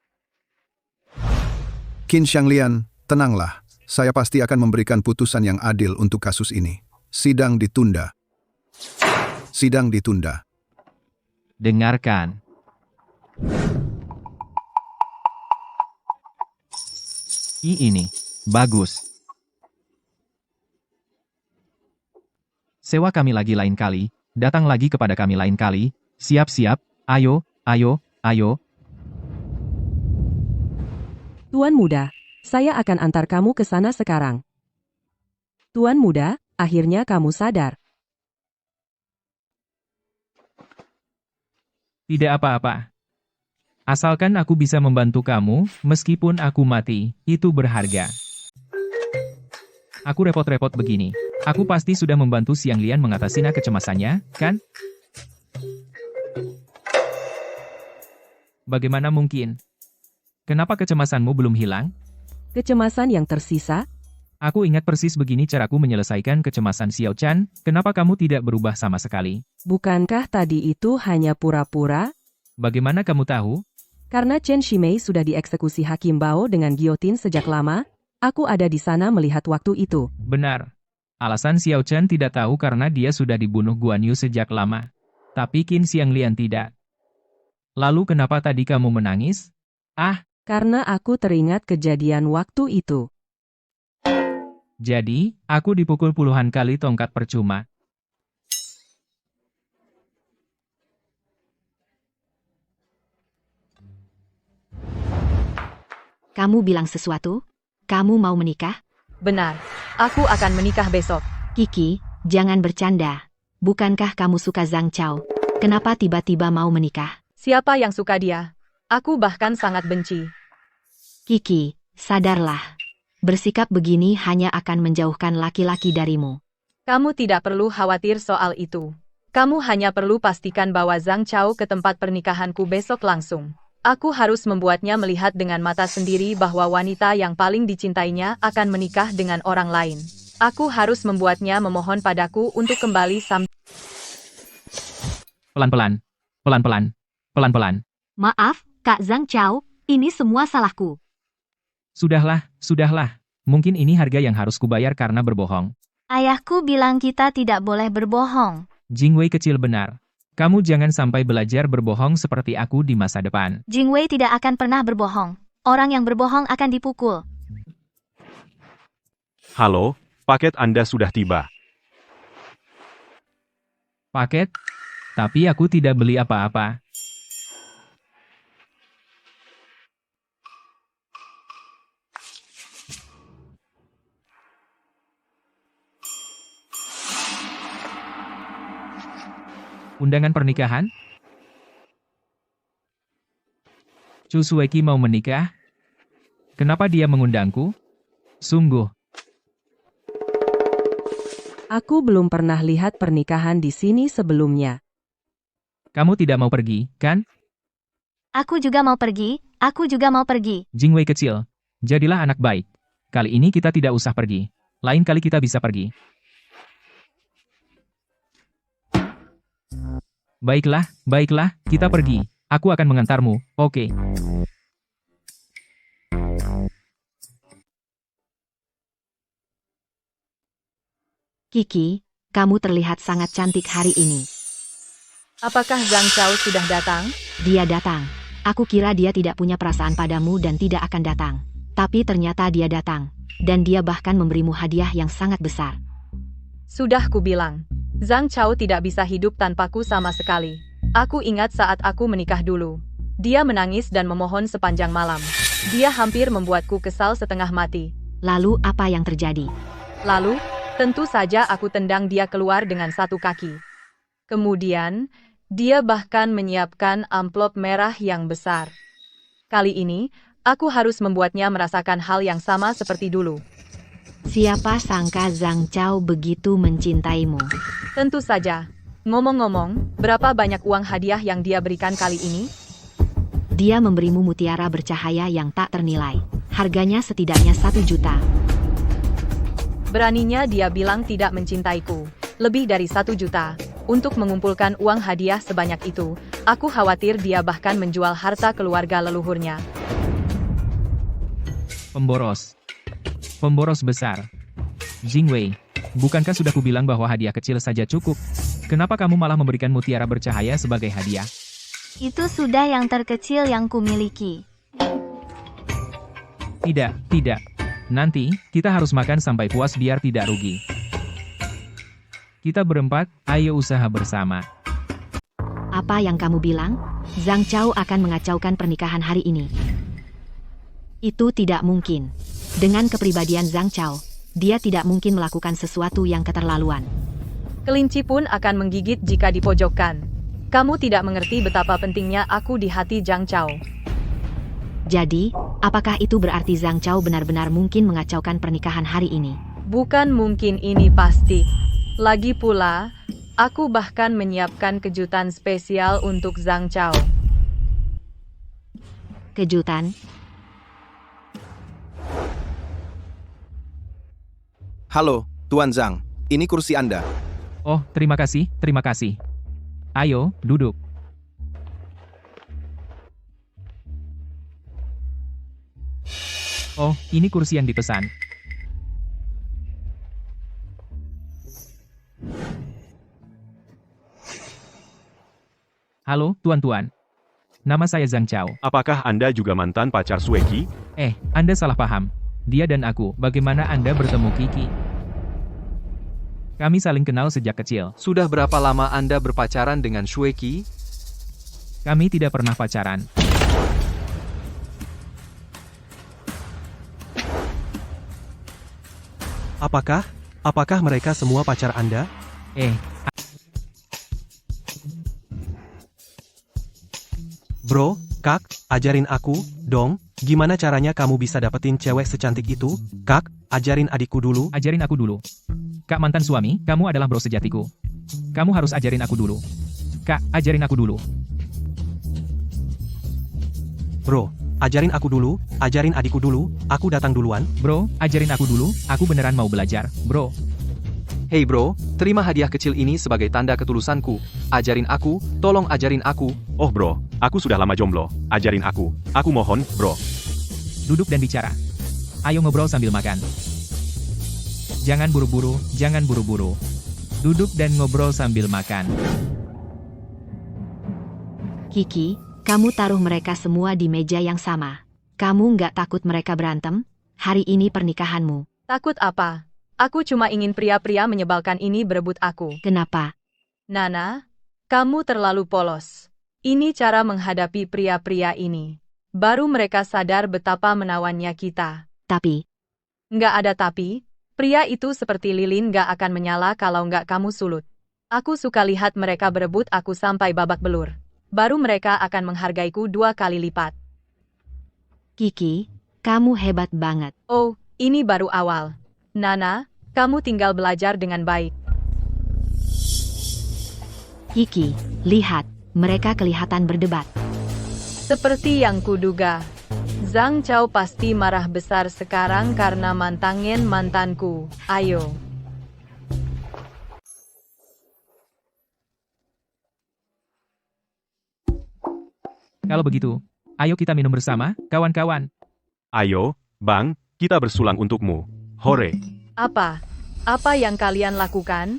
F: Qin Xianglian, tenanglah. Saya pasti akan memberikan putusan yang adil untuk kasus ini. Sidang ditunda. Sidang ditunda.
B: Dengarkan. Ini. Bagus. Sewa kami lagi lain kali, datang lagi kepada kami lain kali, siap-siap, ayo, ayo, ayo.
I: Tuan Muda, saya akan antar kamu ke sana sekarang. Tuan Muda, akhirnya kamu sadar.
B: Tidak apa-apa. Asalkan aku bisa membantu kamu, meskipun aku mati, itu berharga. Aku repot-repot begini. Aku pasti sudah membantu Xiang Lian mengatasi kecemasannya, kan? Bagaimana mungkin? Kenapa kecemasanmu belum hilang?
I: Kecemasan yang tersisa?
B: Aku ingat persis begini caraku menyelesaikan kecemasan Xiao Chan, kenapa kamu tidak berubah sama sekali?
I: Bukankah tadi itu hanya pura-pura?
B: Bagaimana kamu tahu?
I: Karena Chen Shimei sudah dieksekusi Hakim Bao dengan giotin sejak lama, aku ada di sana melihat waktu itu.
B: Benar. Alasan Xiao Chan tidak tahu karena dia sudah dibunuh Guan Yu sejak lama. Tapi Qin Xiang Lian tidak. Lalu kenapa tadi kamu menangis? Ah,
I: karena aku teringat kejadian waktu itu.
B: Jadi, aku dipukul puluhan kali tongkat percuma.
C: Kamu bilang sesuatu? Kamu mau menikah?
E: Benar, aku akan menikah besok.
C: Kiki, jangan bercanda. Bukankah kamu suka Zhang Chao? Kenapa tiba-tiba mau menikah?
E: Siapa yang suka dia? Aku bahkan sangat benci.
C: Kiki, sadarlah. Bersikap begini hanya akan menjauhkan laki-laki darimu.
E: Kamu tidak perlu khawatir soal itu. Kamu hanya perlu pastikan bahwa Zhang Chao ke tempat pernikahanku besok langsung. Aku harus membuatnya melihat dengan mata sendiri bahwa wanita yang paling dicintainya akan menikah dengan orang lain. Aku harus membuatnya memohon padaku untuk kembali
B: Pelan-pelan. Pelan-pelan. Pelan-pelan.
A: Maaf, Kak Zhang Chao, ini semua salahku.
B: Sudahlah, sudahlah. Mungkin ini harga yang harus kubayar karena berbohong.
K: Ayahku bilang kita tidak boleh berbohong.
B: Jingwei kecil benar. Kamu jangan sampai belajar berbohong seperti aku di masa depan.
K: Jingwei tidak akan pernah berbohong. Orang yang berbohong akan dipukul.
D: Halo, paket Anda sudah tiba.
B: Paket? Tapi aku tidak beli apa-apa. Undangan pernikahan? Chu Sueki mau menikah? Kenapa dia mengundangku? Sungguh.
I: Aku belum pernah lihat pernikahan di sini sebelumnya.
B: Kamu tidak mau pergi, kan?
K: Aku juga mau pergi, aku juga mau pergi.
B: Jingwei kecil, jadilah anak baik. Kali ini kita tidak usah pergi. Lain kali kita bisa pergi. Baiklah, baiklah, kita pergi. Aku akan mengantarmu, oke.
C: Kiki, kamu terlihat sangat cantik hari ini.
E: Apakah Zhang Chao sudah datang?
C: Dia datang. Aku kira dia tidak punya perasaan padamu dan tidak akan datang. Tapi ternyata dia datang. Dan dia bahkan memberimu hadiah yang sangat besar.
E: Sudah kubilang. Zhang Chao tidak bisa hidup tanpaku sama sekali. Aku ingat saat aku menikah dulu. Dia menangis dan memohon sepanjang malam. Dia hampir membuatku kesal setengah mati.
C: Lalu apa yang terjadi?
E: Lalu, tentu saja aku tendang dia keluar dengan satu kaki. Kemudian, dia bahkan menyiapkan amplop merah yang besar. Kali ini, aku harus membuatnya merasakan hal yang sama seperti dulu.
C: Siapa sangka Zhang Chao begitu mencintaimu?
E: Tentu saja. Ngomong-ngomong, berapa banyak uang hadiah yang dia berikan kali ini?
C: Dia memberimu mutiara bercahaya yang tak ternilai. Harganya setidaknya 1 juta.
E: Beraninya dia bilang tidak mencintaiku. Lebih dari 1 juta. Untuk mengumpulkan uang hadiah sebanyak itu, aku khawatir dia bahkan menjual harta keluarga leluhurnya.
B: Pemboros. Pemboros besar. Jingwei, bukankah sudah kubilang bahwa hadiah kecil saja cukup? Kenapa kamu malah memberikan mutiara bercahaya sebagai hadiah?
K: Itu sudah yang terkecil yang kumiliki.
B: Tidak, tidak. Nanti, kita harus makan sampai puas biar tidak rugi. Kita berempat, ayo usaha bersama.
C: Apa yang kamu bilang? Zhang Chao akan mengacaukan pernikahan hari ini. Itu tidak mungkin. Dengan kepribadian Zhang Chao, dia tidak mungkin melakukan sesuatu yang keterlaluan.
E: Kelinci pun akan menggigit jika dipojokkan. Kamu tidak mengerti betapa pentingnya aku di hati Zhang Chao.
C: Jadi, apakah itu berarti Zhang Chao benar-benar mungkin mengacaukan pernikahan hari ini?
E: Bukan mungkin, ini pasti. Lagi pula, aku bahkan menyiapkan kejutan spesial untuk Zhang Chao.
C: Kejutan?
J: Halo, Tuan Zhang. Ini kursi Anda.
B: Oh, terima kasih, terima kasih. Ayo, duduk. Oh, ini kursi yang dipesan. Halo, tuan-tuan. Nama saya Zhang Chao.
D: Apakah Anda juga mantan pacar Sueki?
B: Anda salah paham. Dia dan aku, bagaimana Anda bertemu Kiki? Kami saling kenal sejak kecil.
G: Sudah berapa lama Anda berpacaran dengan Shueki?
B: Kami tidak pernah pacaran.
H: Apakah mereka semua pacar Anda? Bro, Kak, ajarin aku, dong. Gimana caranya kamu bisa dapetin cewek secantik itu? Kak, ajarin adikku dulu.
B: Ajarin aku dulu. Kak mantan suami, kamu adalah bro sejatiku. Kamu harus ajarin aku dulu. Kak, ajarin aku dulu.
H: Bro, ajarin aku dulu, ajarin adikku dulu, aku datang duluan.
B: Bro, ajarin aku dulu, aku beneran mau belajar, bro.
G: Hey bro, terima hadiah kecil ini sebagai tanda ketulusanku. Ajarin aku, tolong ajarin aku.
D: Oh bro, aku sudah lama jomblo. Ajarin aku. Aku mohon, bro.
B: Duduk dan bicara. Ayo ngobrol sambil makan. Jangan buru-buru, jangan buru-buru. Duduk dan ngobrol sambil makan.
C: Kiki, kamu taruh mereka semua di meja yang sama. Kamu nggak takut mereka berantem? Hari ini pernikahanmu.
E: Takut apa? Aku cuma ingin pria-pria menyebalkan ini berebut aku.
C: Kenapa?
E: Nana, kamu terlalu polos. Ini cara menghadapi pria-pria ini. Baru mereka sadar betapa menawannya kita.
C: Tapi,
E: Nggak ada tapi, pria itu seperti lilin nggak akan menyala kalau nggak kamu sulut. Aku suka lihat mereka berebut aku sampai babak belur. Baru mereka akan menghargaiku 2 kali lipat.
C: Kiki, kamu hebat banget.
E: Oh, ini baru awal. Nana, kamu tinggal belajar dengan baik.
C: Kiki, lihat, mereka kelihatan berdebat.
E: Seperti yang kuduga. Zhang Chao pasti marah besar sekarang karena mantangin mantanku. Ayo.
B: Kalau begitu, ayo kita minum bersama, kawan-kawan.
D: Ayo, Bang, kita bersulang untukmu. Hore.
E: Apa? Apa yang kalian lakukan?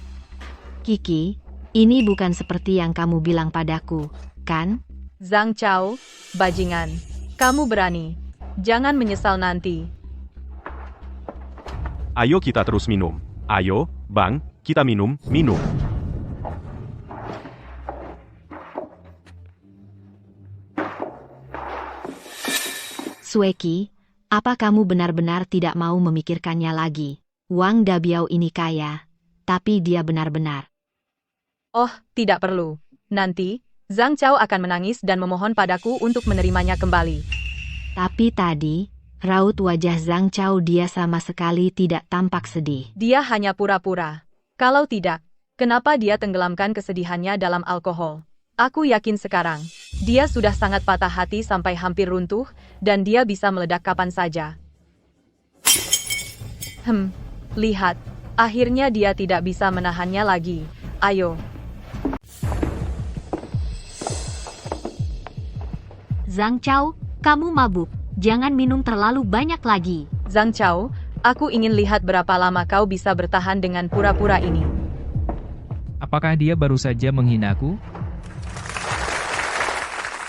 C: Kiki, ini bukan seperti yang kamu bilang padaku, kan?
E: Zhang Chao, bajingan. Kamu berani. Jangan menyesal nanti.
D: Ayo kita terus minum. Ayo, Bang, kita minum.
C: Sueki, apa kamu benar-benar tidak mau memikirkannya lagi? Wang Dabiao ini kaya, tapi dia benar-benar.
E: Oh, tidak perlu. Nanti, Zhang Chao akan menangis dan memohon padaku untuk menerimanya kembali.
C: Tapi tadi, raut wajah Zhang Chao dia sama sekali tidak tampak sedih.
E: Dia hanya pura-pura. Kalau tidak, kenapa dia tenggelamkan kesedihannya dalam alkohol? Aku yakin sekarang, dia sudah sangat patah hati sampai hampir runtuh, dan dia bisa meledak kapan saja. Lihat, akhirnya dia tidak bisa menahannya lagi. Ayo.
A: Zhang Chao, kamu mabuk. Jangan minum terlalu banyak lagi.
E: Zhang Chao, aku ingin lihat berapa lama kau bisa bertahan dengan pura-pura ini.
B: Apakah dia baru saja menghinaku?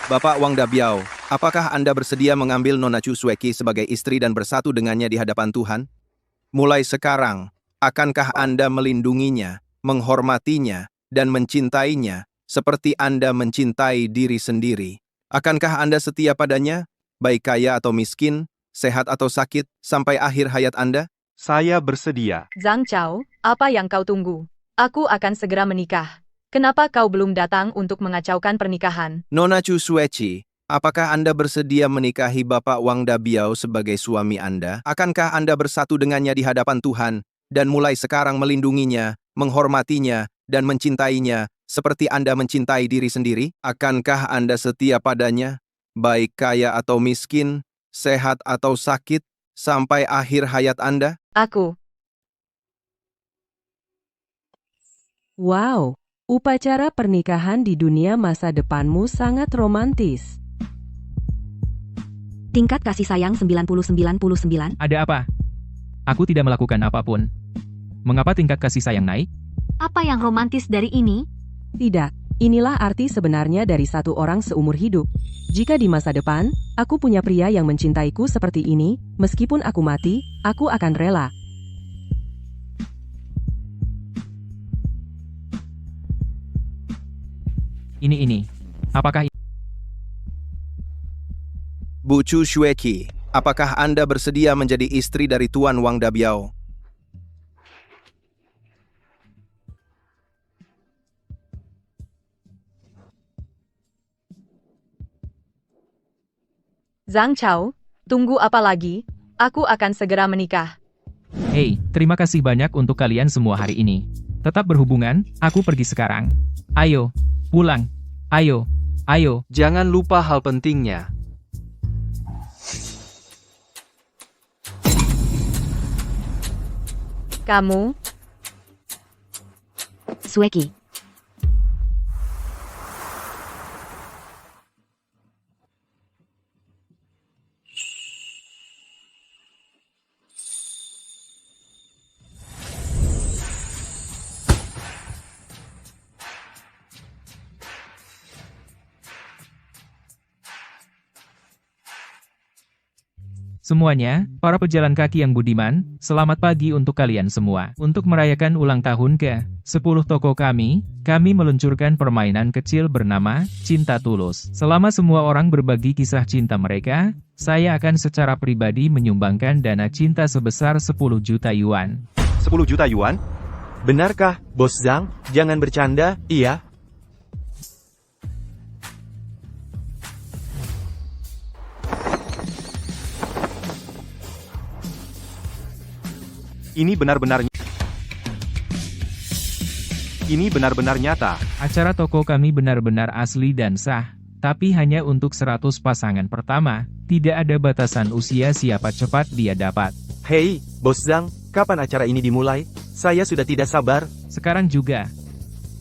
J: Bapak Wang Dabiao, Apakah Anda bersedia mengambil Nona Chu Sueki sebagai istri dan bersatu dengannya di hadapan Tuhan? Mulai sekarang, akankah Anda melindunginya, menghormatinya, dan mencintainya seperti Anda mencintai diri sendiri? Akankah Anda setia padanya, baik kaya atau miskin, sehat atau sakit, sampai akhir hayat Anda?
D: Saya bersedia.
E: Zhang Chao, apa yang kau tunggu? Aku akan segera menikah. Kenapa kau belum datang untuk mengacaukan pernikahan?
J: Nona Chu Sueci, apakah Anda bersedia menikahi Bapak Wang Dabiao sebagai suami Anda? Akankah Anda bersatu dengannya di hadapan Tuhan, dan mulai sekarang melindunginya, menghormatinya, dan mencintainya, seperti Anda mencintai diri sendiri? Akankah Anda setia padanya, baik kaya atau miskin, sehat atau sakit, sampai akhir hayat Anda?
E: Aku.
I: Wow, upacara pernikahan di dunia masa depanmu sangat romantis.
C: Tingkat kasih sayang 90-99.
B: Ada apa? Aku tidak melakukan apapun. Mengapa tingkat kasih sayang naik?
A: Apa yang romantis dari ini?
I: Tidak, inilah arti sebenarnya dari satu orang seumur hidup. Jika di masa depan, aku punya pria yang mencintaiku seperti ini, meskipun aku mati, aku akan rela.
B: Ini. Apakah
J: Bu Chu Sueki, apakah Anda bersedia menjadi istri dari Tuan Wang Dabiao?
E: Zhang Chao, tunggu apa lagi? Aku akan segera menikah.
B: Hei, terima kasih banyak untuk kalian semua hari ini. Tetap berhubungan, aku pergi sekarang. Ayo, pulang. Ayo.
G: Jangan lupa hal pentingnya.
E: Kamu,
C: Sueki.
B: Semuanya, para pejalan kaki yang budiman, selamat pagi untuk kalian semua. Untuk merayakan ulang tahun ke-10 toko kami meluncurkan permainan kecil bernama Cinta Tulus. Selama semua orang berbagi kisah cinta mereka, saya akan secara pribadi menyumbangkan dana cinta sebesar 10 juta yuan.
L: 10 juta yuan? Benarkah, Bos Zhang? Jangan bercanda, iya?
D: Ini benar-benar nyata.
B: Acara toko kami benar-benar asli dan sah, tapi hanya untuk 100 pasangan pertama, tidak ada batasan usia siapa cepat dia dapat.
L: Hei, Bos Zhang, kapan acara ini dimulai? Saya sudah tidak sabar.
B: Sekarang juga.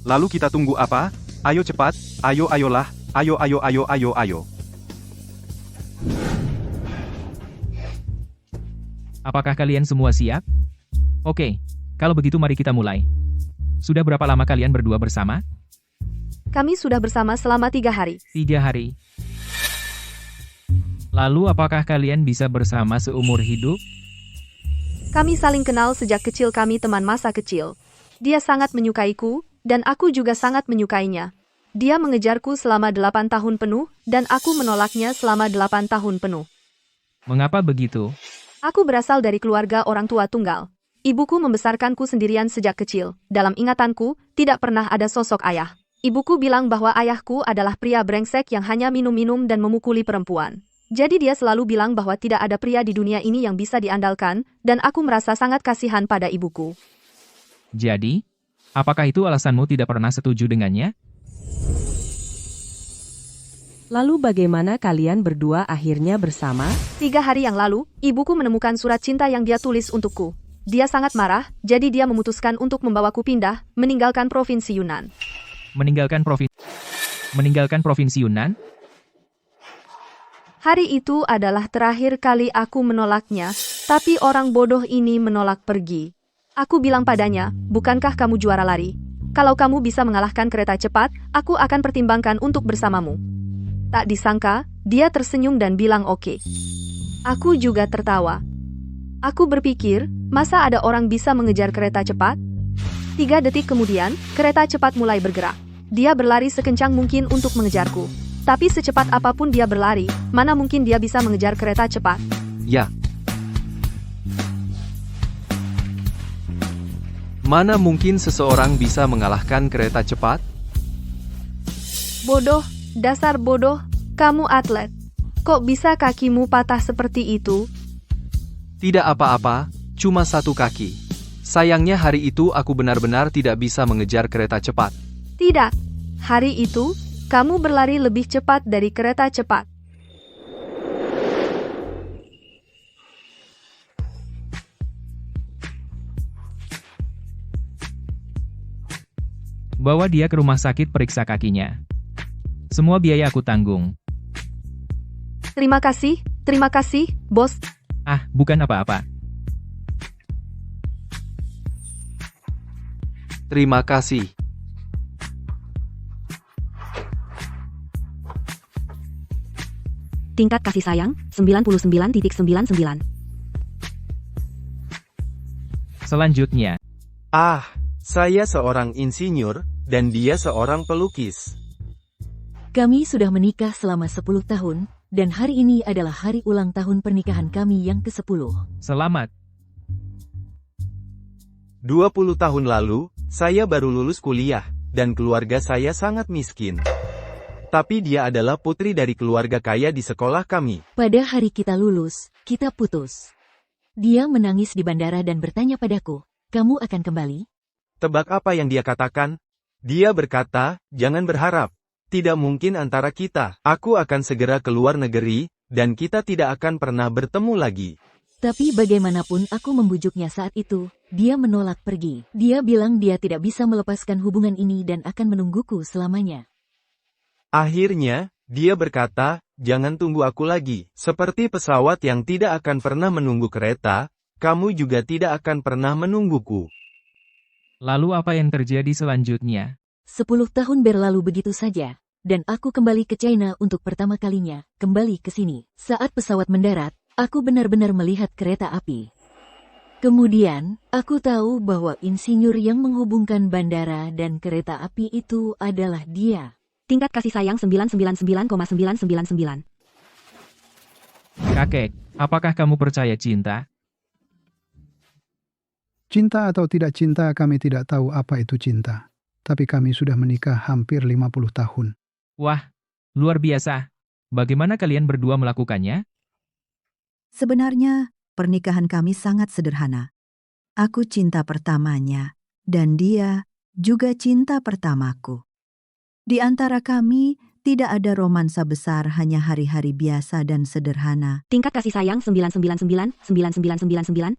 D: Lalu kita tunggu apa? Ayo cepat, ayolah, ayo.
B: Apakah kalian semua siap? Oke, kalau begitu mari kita mulai. Sudah berapa lama kalian berdua bersama?
E: kami sudah bersama selama 3 hari.
B: 3 hari. Lalu apakah kalian bisa bersama seumur hidup?
E: Kami saling kenal sejak kecil, kami teman masa kecil. Dia sangat menyukaiku, dan aku juga sangat menyukainya. Dia mengejarku selama 8 tahun penuh, dan aku menolaknya selama 8 tahun penuh.
B: Mengapa begitu?
E: Aku berasal dari keluarga orang tua tunggal. Ibuku membesarkanku sendirian sejak kecil. Dalam ingatanku, tidak pernah ada sosok ayah. Ibuku bilang bahwa ayahku adalah pria brengsek yang hanya minum-minum dan memukuli perempuan. Jadi dia selalu bilang bahwa tidak ada pria di dunia ini yang bisa diandalkan, dan aku merasa sangat kasihan pada ibuku.
B: Jadi, apakah itu alasanmu tidak pernah setuju dengannya?
I: Lalu bagaimana kalian berdua akhirnya bersama?
E: 3 hari yang lalu, ibuku menemukan surat cinta yang dia tulis untukku. Dia sangat marah, jadi dia memutuskan untuk membawaku pindah, meninggalkan provinsi Yunnan.
B: Meninggalkan provinsi Yunnan?
E: Hari itu adalah terakhir kali aku menolaknya, tapi orang bodoh ini menolak pergi. Aku bilang padanya, bukankah kamu juara lari? Kalau kamu bisa mengalahkan kereta cepat, aku akan pertimbangkan untuk bersamamu.
C: Tak disangka, dia tersenyum dan bilang oke. Aku juga tertawa. Aku berpikir, masa ada orang bisa mengejar kereta cepat? 3 detik kemudian, kereta cepat mulai bergerak. Dia berlari sekencang mungkin untuk mengejarku. Tapi secepat apapun dia berlari, mana mungkin dia bisa mengejar kereta cepat?
G: Ya. Mana mungkin seseorang bisa mengalahkan kereta cepat?
C: Bodoh, dasar bodoh, kamu atlet. Kok bisa kakimu patah seperti itu?
G: Tidak apa-apa, cuma 1 kaki. Sayangnya hari itu aku benar-benar tidak bisa mengejar kereta cepat.
C: Tidak. Hari itu, kamu berlari lebih cepat dari kereta cepat.
B: Bawa dia ke rumah sakit periksa kakinya. Semua biaya aku tanggung.
C: Terima kasih, bos.
B: Ah, bukan apa-apa.
G: Terima kasih.
C: Tingkat kasih sayang, 99.99.
B: Selanjutnya,
L: Saya seorang insinyur, dan dia seorang pelukis.
M: Kami sudah menikah selama 10 tahun, dan hari ini adalah hari ulang tahun pernikahan kami yang ke-10.
B: selamat.
L: 20 tahun lalu, saya baru lulus kuliah, dan keluarga saya sangat miskin. Tapi dia adalah putri dari keluarga kaya di sekolah kami.
M: Pada hari kita lulus, kita putus. Dia menangis di bandara dan bertanya padaku, "Kamu akan kembali?"
L: Tebak apa yang dia katakan? Dia berkata, "Jangan berharap. Tidak mungkin antara kita. Aku akan segera ke luar negeri, dan kita tidak akan pernah bertemu lagi."
M: Tapi bagaimanapun aku membujuknya saat itu, dia menolak pergi. Dia bilang dia tidak bisa melepaskan hubungan ini dan akan menungguku selamanya.
L: Akhirnya, dia berkata, "Jangan tunggu aku lagi. Seperti pesawat yang tidak akan pernah menunggu kereta, kamu juga tidak akan pernah menungguku."
B: Lalu apa yang terjadi selanjutnya?
M: 10 tahun berlalu begitu saja, dan aku kembali ke China untuk pertama kalinya, kembali ke sini. Saat pesawat mendarat, aku benar-benar melihat kereta api. Kemudian, aku tahu bahwa insinyur yang menghubungkan bandara dan kereta api itu adalah dia.
C: Tingkat kasih sayang 999,999.
B: Kakek, apakah kamu percaya cinta?
N: Cinta atau tidak cinta, kami tidak tahu apa itu cinta. Tapi kami sudah menikah hampir 50 tahun.
B: Wah, luar biasa. Bagaimana kalian berdua melakukannya?
O: Sebenarnya, pernikahan kami sangat sederhana. Aku cinta pertamanya, dan dia juga cinta pertamaku. Di antara kami, tidak ada romansa besar, hanya hari-hari biasa dan sederhana.
C: Tingkat kasih sayang 999,9999.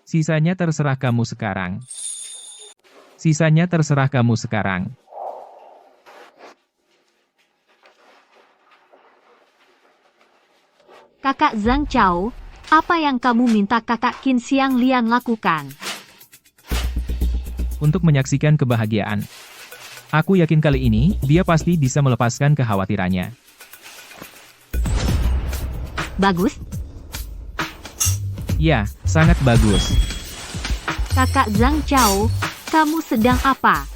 B: Sisanya terserah kamu sekarang. Sisanya terserah kamu sekarang.
A: Kakak Zhang Chao, apa yang kamu minta kakak Qin Xiang Lian lakukan?
B: Untuk menyaksikan kebahagiaan. Aku yakin kali ini, dia pasti bisa melepaskan kekhawatirannya.
A: Bagus.
B: Ya, sangat bagus.
A: Kakak Zhang Chao, kamu sedang apa?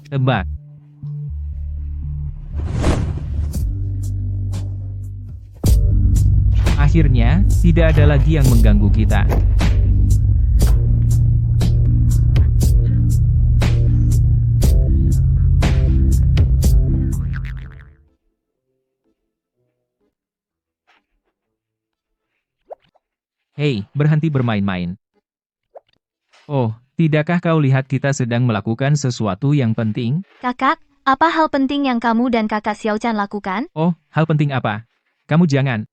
B: Tebak. Akhirnya, tidak ada lagi yang mengganggu kita. Hei, berhenti bermain-main. Oh, tidakkah kau lihat kita sedang melakukan sesuatu yang penting?
K: Kakak, apa hal penting yang kamu dan kakak Xiao Chan lakukan?
B: Oh, hal penting apa? Kamu jangan.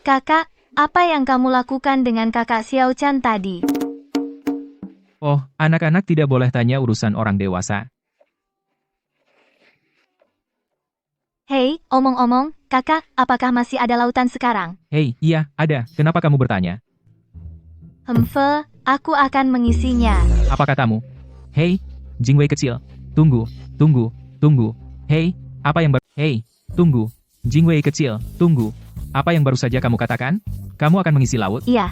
K: Kakak, apa yang kamu lakukan dengan kakak Xiao Chan tadi?
B: Oh, anak-anak tidak boleh tanya urusan orang dewasa.
K: Hei, omong-omong, kakak, apakah masih ada lautan sekarang?
B: Hei, iya, ada. Kenapa kamu bertanya?
K: Aku akan mengisinya.
B: Apa katamu? Hei, Jingwei kecil. Tunggu. Hei, Hei, tunggu. Jingwei kecil, tunggu. Apa yang baru saja kamu katakan? Kamu akan mengisi laut?
K: Iya.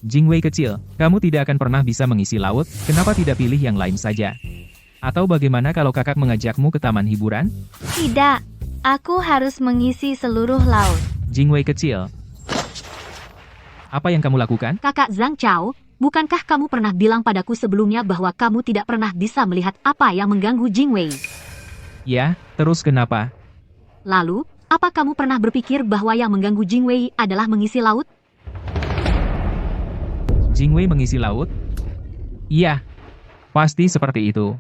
B: Jingwei kecil, kamu tidak akan pernah bisa mengisi laut, kenapa tidak pilih yang lain saja? Atau bagaimana kalau kakak mengajakmu ke taman hiburan?
K: Tidak. Aku harus mengisi seluruh laut.
B: Jingwei kecil. Apa yang kamu lakukan?
A: Kakak Zhang Chao, bukankah kamu pernah bilang padaku sebelumnya bahwa kamu tidak pernah bisa melihat apa yang mengganggu Jingwei?
B: Ya, terus kenapa?
A: Lalu, apa kamu pernah berpikir bahwa yang mengganggu Jingwei adalah mengisi laut?
B: Jingwei mengisi laut? Iya, pasti seperti itu.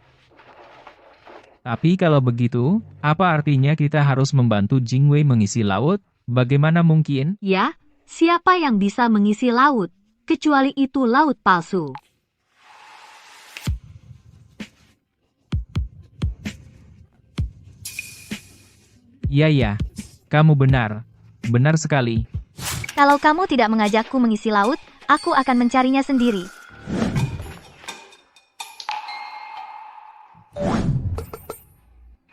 B: Tapi kalau begitu, apa artinya kita harus membantu Jingwei mengisi laut? Bagaimana mungkin?
A: Ya, siapa yang bisa mengisi laut? Kecuali itu laut palsu.
B: Ya, kamu benar. Benar sekali.
K: Kalau kamu tidak mengajakku mengisi laut, aku akan mencarinya sendiri.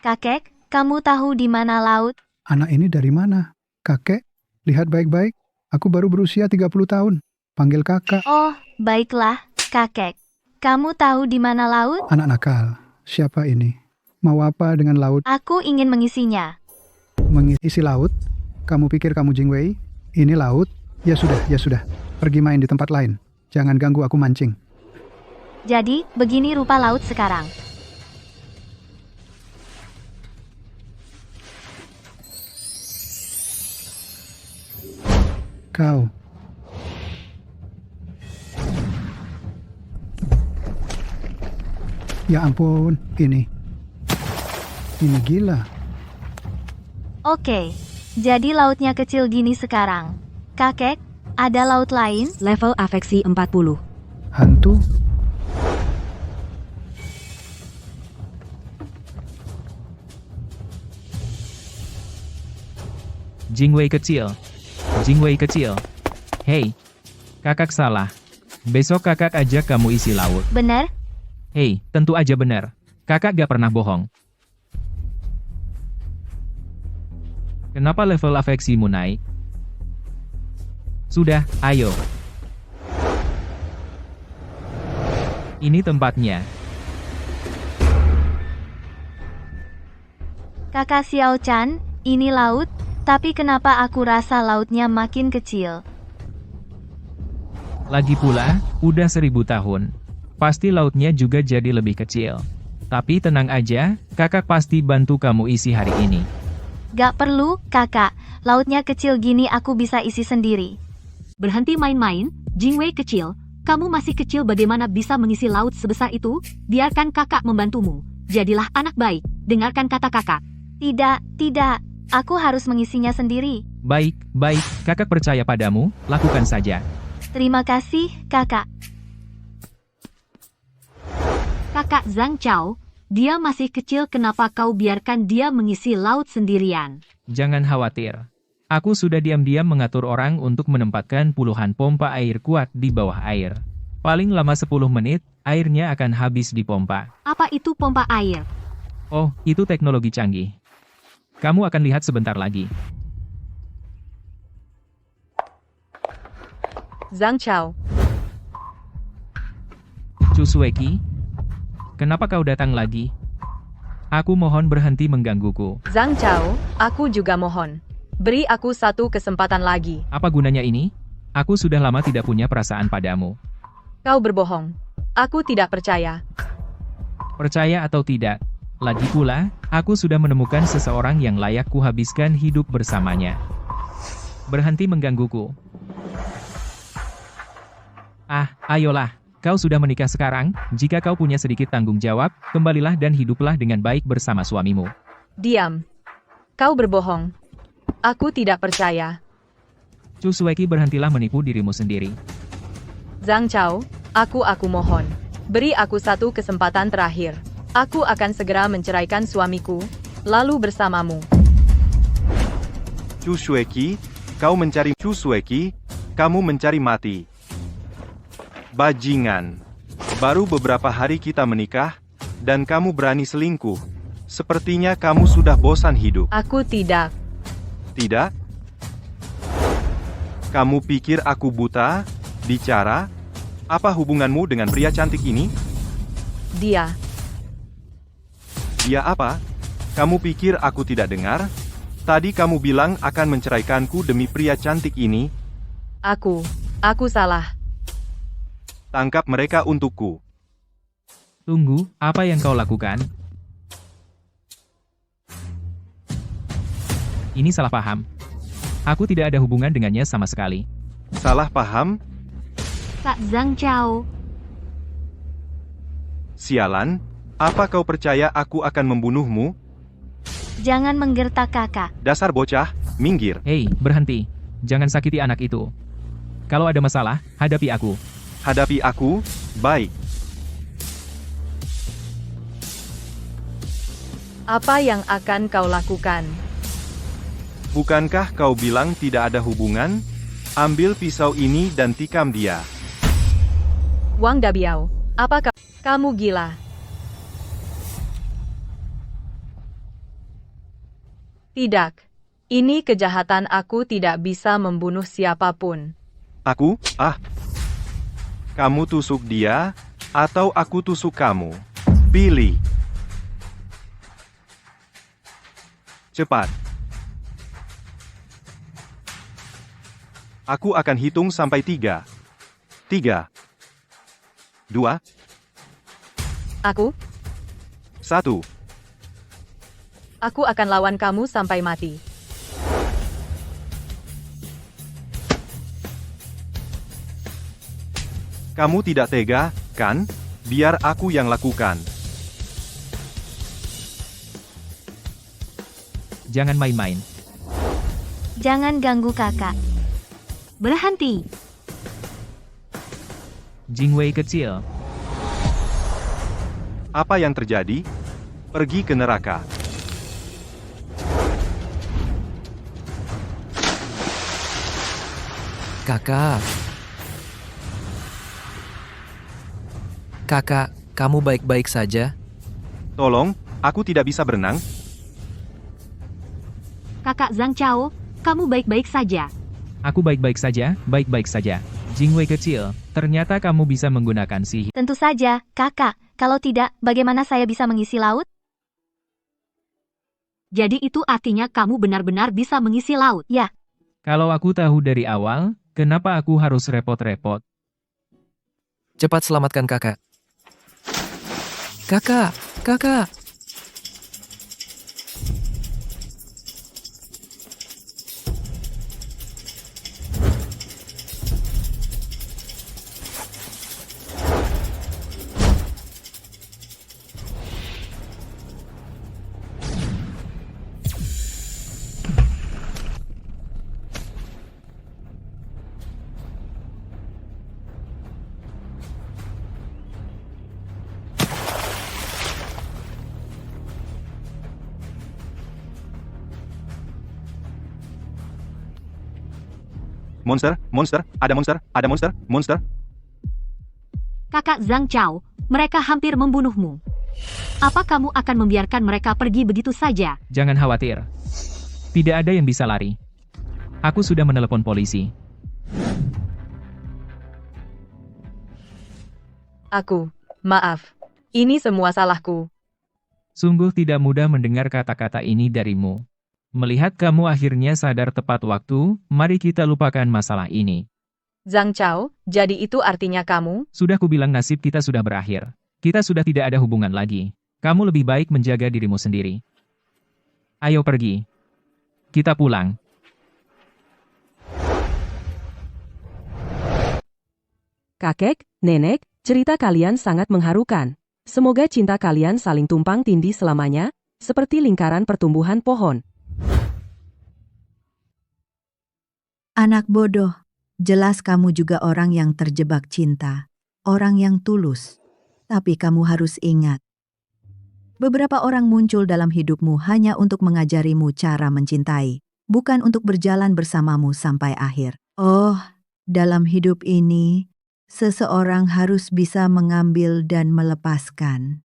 K: Kakek, kamu tahu di mana laut?
N: Anak ini dari mana? Kakek, lihat baik-baik. Aku baru berusia 30 tahun. Panggil kakak.
K: Oh, baiklah, kakek. Kamu tahu di mana laut?
N: Anak nakal. Siapa ini? Mau apa dengan laut?
K: Aku ingin mengisinya.
N: Mengisi laut? Kamu pikir kamu Jingwei? Ini laut? Ya sudah. Pergi main di tempat lain. Jangan ganggu aku mancing.
K: Jadi, begini rupa laut sekarang.
N: Kau. Ya ampun, ini gila.
K: Oke, jadi lautnya kecil gini sekarang. Kakek, ada laut lain?
C: Level afeksi 40.
N: Hantu?
B: Jingwei kecil. Hei, kakak salah. Besok kakak ajak kamu isi laut.
K: Benar?
B: Hei, tentu aja benar. Kakak gak pernah bohong. Kenapa level afeksimu naik? Sudah, ayo. Ini tempatnya.
K: Kakak Xiao Chan, ini laut, tapi kenapa aku rasa lautnya makin kecil?
B: Lagi pula, udah 1000 tahun. Pasti lautnya juga jadi lebih kecil. Tapi tenang aja, kakak pasti bantu kamu isi hari ini.
K: Gak perlu, kakak. Lautnya kecil gini aku bisa isi sendiri.
A: Berhenti main-main, Jingwei kecil. Kamu masih kecil bagaimana bisa mengisi laut sebesar itu? Biarkan kakak membantumu. Jadilah anak baik. Dengarkan kata kakak.
K: Tidak. Aku harus mengisinya sendiri.
B: Baik, kakak percaya padamu, lakukan saja.
K: Terima kasih, kakak.
A: Kakak Zhang Chao, dia masih kecil, kenapa kau biarkan dia mengisi laut sendirian?
B: Jangan khawatir. Aku sudah diam-diam mengatur orang untuk menempatkan puluhan pompa air kuat di bawah air. Paling lama 10 menit, airnya akan habis dipompa.
A: Apa itu pompa air?
B: Oh, itu teknologi canggih. Kamu akan lihat sebentar lagi.
E: Zhang Chao.
B: Cusueki, kenapa kau datang lagi? Aku mohon berhenti menggangguku.
E: Zhang Chao, aku juga mohon. Beri aku satu kesempatan lagi.
B: Apa gunanya ini? Aku sudah lama tidak punya perasaan padamu.
E: Kau berbohong. Aku tidak percaya.
B: Percaya atau tidak, lagi pula, aku sudah menemukan seseorang yang layak kuhabiskan hidup bersamanya. Berhenti menggangguku. Ayolah, kau sudah menikah sekarang, jika kau punya sedikit tanggung jawab, kembalilah dan hiduplah dengan baik bersama suamimu.
E: Diam. Kau berbohong. Aku tidak percaya.
B: Cusueki, berhentilah menipu dirimu sendiri.
E: Zhang Chao, aku mohon. Beri aku satu kesempatan terakhir. Aku akan segera menceraikan suamiku. lalu bersamamu.
L: Chu Shueki, kamu mencari mati. Bajingan. Baru beberapa hari kita menikah, dan kamu berani selingkuh. Sepertinya kamu sudah bosan hidup.
E: Aku tidak.
L: Tidak? Kamu pikir aku buta? Bicara? Apa hubunganmu dengan pria cantik ini?
E: Dia.
L: Dia apa? Kamu pikir aku tidak dengar? Tadi kamu bilang akan menceraikanku demi pria cantik ini.
E: Aku salah.
L: Tangkap mereka untukku.
B: Tunggu, apa yang kau lakukan? Ini salah paham. Aku tidak ada hubungan dengannya sama sekali.
L: Salah paham?
A: Kak Zhang Chao.
L: Sialan, apa kau percaya aku akan membunuhmu?
K: Jangan menggertak kakak.
L: Dasar bocah, minggir.
B: Hei, berhenti. Jangan sakiti anak itu. Kalau ada masalah, hadapi aku.
L: Hadapi aku? Baik.
E: Apa yang akan kau lakukan?
L: Bukankah kau bilang tidak ada hubungan? Ambil pisau ini dan tikam dia.
E: Wang Dabiao, apa kamu gila? Tidak. Ini kejahatan, aku tidak bisa membunuh siapapun.
L: Aku? Kamu tusuk dia, atau aku tusuk kamu? Pilih. Cepat. Aku akan hitung sampai 3. 3. 2.
E: Aku?
L: 1.
E: Aku akan lawan kamu sampai mati.
L: Kamu tidak tega, kan? Biar aku yang lakukan.
B: Jangan main-main.
K: Jangan ganggu kakak.
A: Berhenti.
B: Jingwei kecil.
L: Apa yang terjadi? Pergi ke neraka.
P: Kakak. Kakak, kamu baik-baik saja?
L: Tolong, aku tidak bisa berenang.
A: Kakak Zhang Chao, kamu baik-baik saja.
B: Aku baik-baik saja, baik-baik saja. Jingwei kecil, ternyata kamu bisa menggunakan sihir.
K: Tentu saja, kakak. Kalau tidak, bagaimana saya bisa mengisi laut?
A: Jadi itu artinya kamu benar-benar bisa mengisi laut?
K: Ya.
B: Kalau aku tahu dari awal, kenapa aku harus repot-repot?
P: Cepat selamatkan kakak. Kakak, kakak.
L: Monster, monster, ada monster, ada monster, monster.
A: Kakak Zhang Chao, mereka hampir membunuhmu. Apa kamu akan membiarkan mereka pergi begitu saja?
B: Jangan khawatir. Tidak ada yang bisa lari. Aku sudah menelepon polisi.
E: Maaf. Ini semua salahku.
B: Sungguh tidak mudah mendengar kata-kata ini darimu. Melihat kamu akhirnya sadar tepat waktu, mari kita lupakan masalah ini.
E: Zhang Chao, jadi itu artinya kamu?
B: Sudah kubilang nasib kita sudah berakhir. Kita sudah tidak ada hubungan lagi. Kamu lebih baik menjaga dirimu sendiri. Ayo pergi. Kita pulang.
I: Kakek, nenek, cerita kalian sangat mengharukan. Semoga cinta kalian saling tumpang tindih selamanya, seperti lingkaran pertumbuhan pohon.
O: Anak bodoh, jelas kamu juga orang yang terjebak cinta, orang yang tulus. Tapi kamu harus ingat, Beberapa orang muncul dalam hidupmu hanya untuk mengajarimu cara mencintai, bukan untuk berjalan bersamamu sampai akhir. Oh, dalam hidup ini, seseorang harus bisa mengambil dan melepaskan.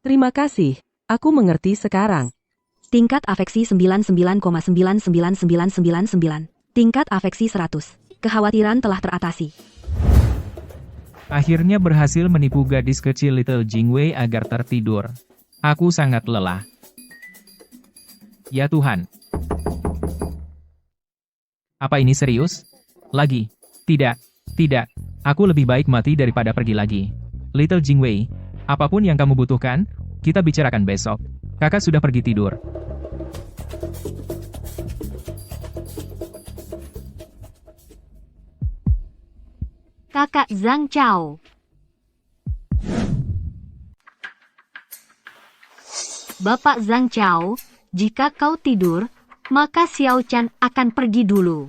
I: Terima kasih, aku mengerti sekarang.
C: Tingkat afeksi 99,999999. Tingkat afeksi 100. Kekhawatiran telah teratasi.
B: Akhirnya berhasil menipu gadis kecil Little Jingwei agar tertidur. Aku sangat lelah. Ya Tuhan. Apa ini serius? Lagi? Tidak. Aku lebih baik mati daripada pergi lagi. Little Jingwei, apapun yang kamu butuhkan, kita bicarakan besok. Kakak sudah pergi tidur.
A: Kakak Zhang Chao. Bapak Zhang Chao, jika kau tidur, maka Xiao Chan akan pergi dulu.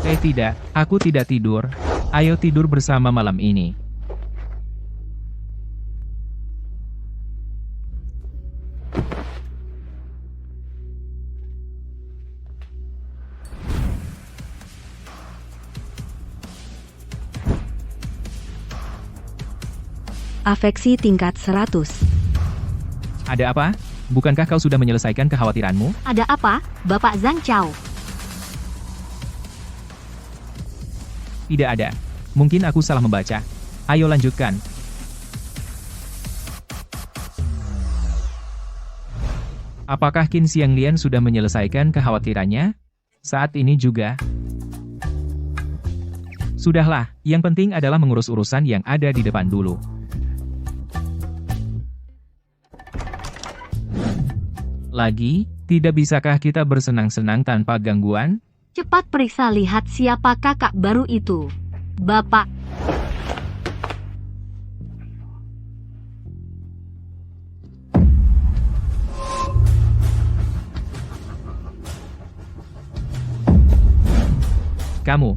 B: Tidak, aku tidak tidur. Ayo tidur bersama malam ini.
C: Afeksi tingkat 100.
B: Ada apa? Bukankah kau sudah menyelesaikan kekhawatiranmu?
A: Ada apa, Bapak Zhang Chao?
B: Tidak ada. Mungkin aku salah membaca. Ayo lanjutkan. Apakah Qin Xianglian sudah menyelesaikan kekhawatirannya? Saat ini juga. Sudahlah, yang penting adalah mengurus urusan yang ada di depan dulu. Lagi, tidak bisakah kita bersenang-senang tanpa gangguan?
A: Cepat periksa lihat siapa kakak baru itu. Bapak.
B: Kamu,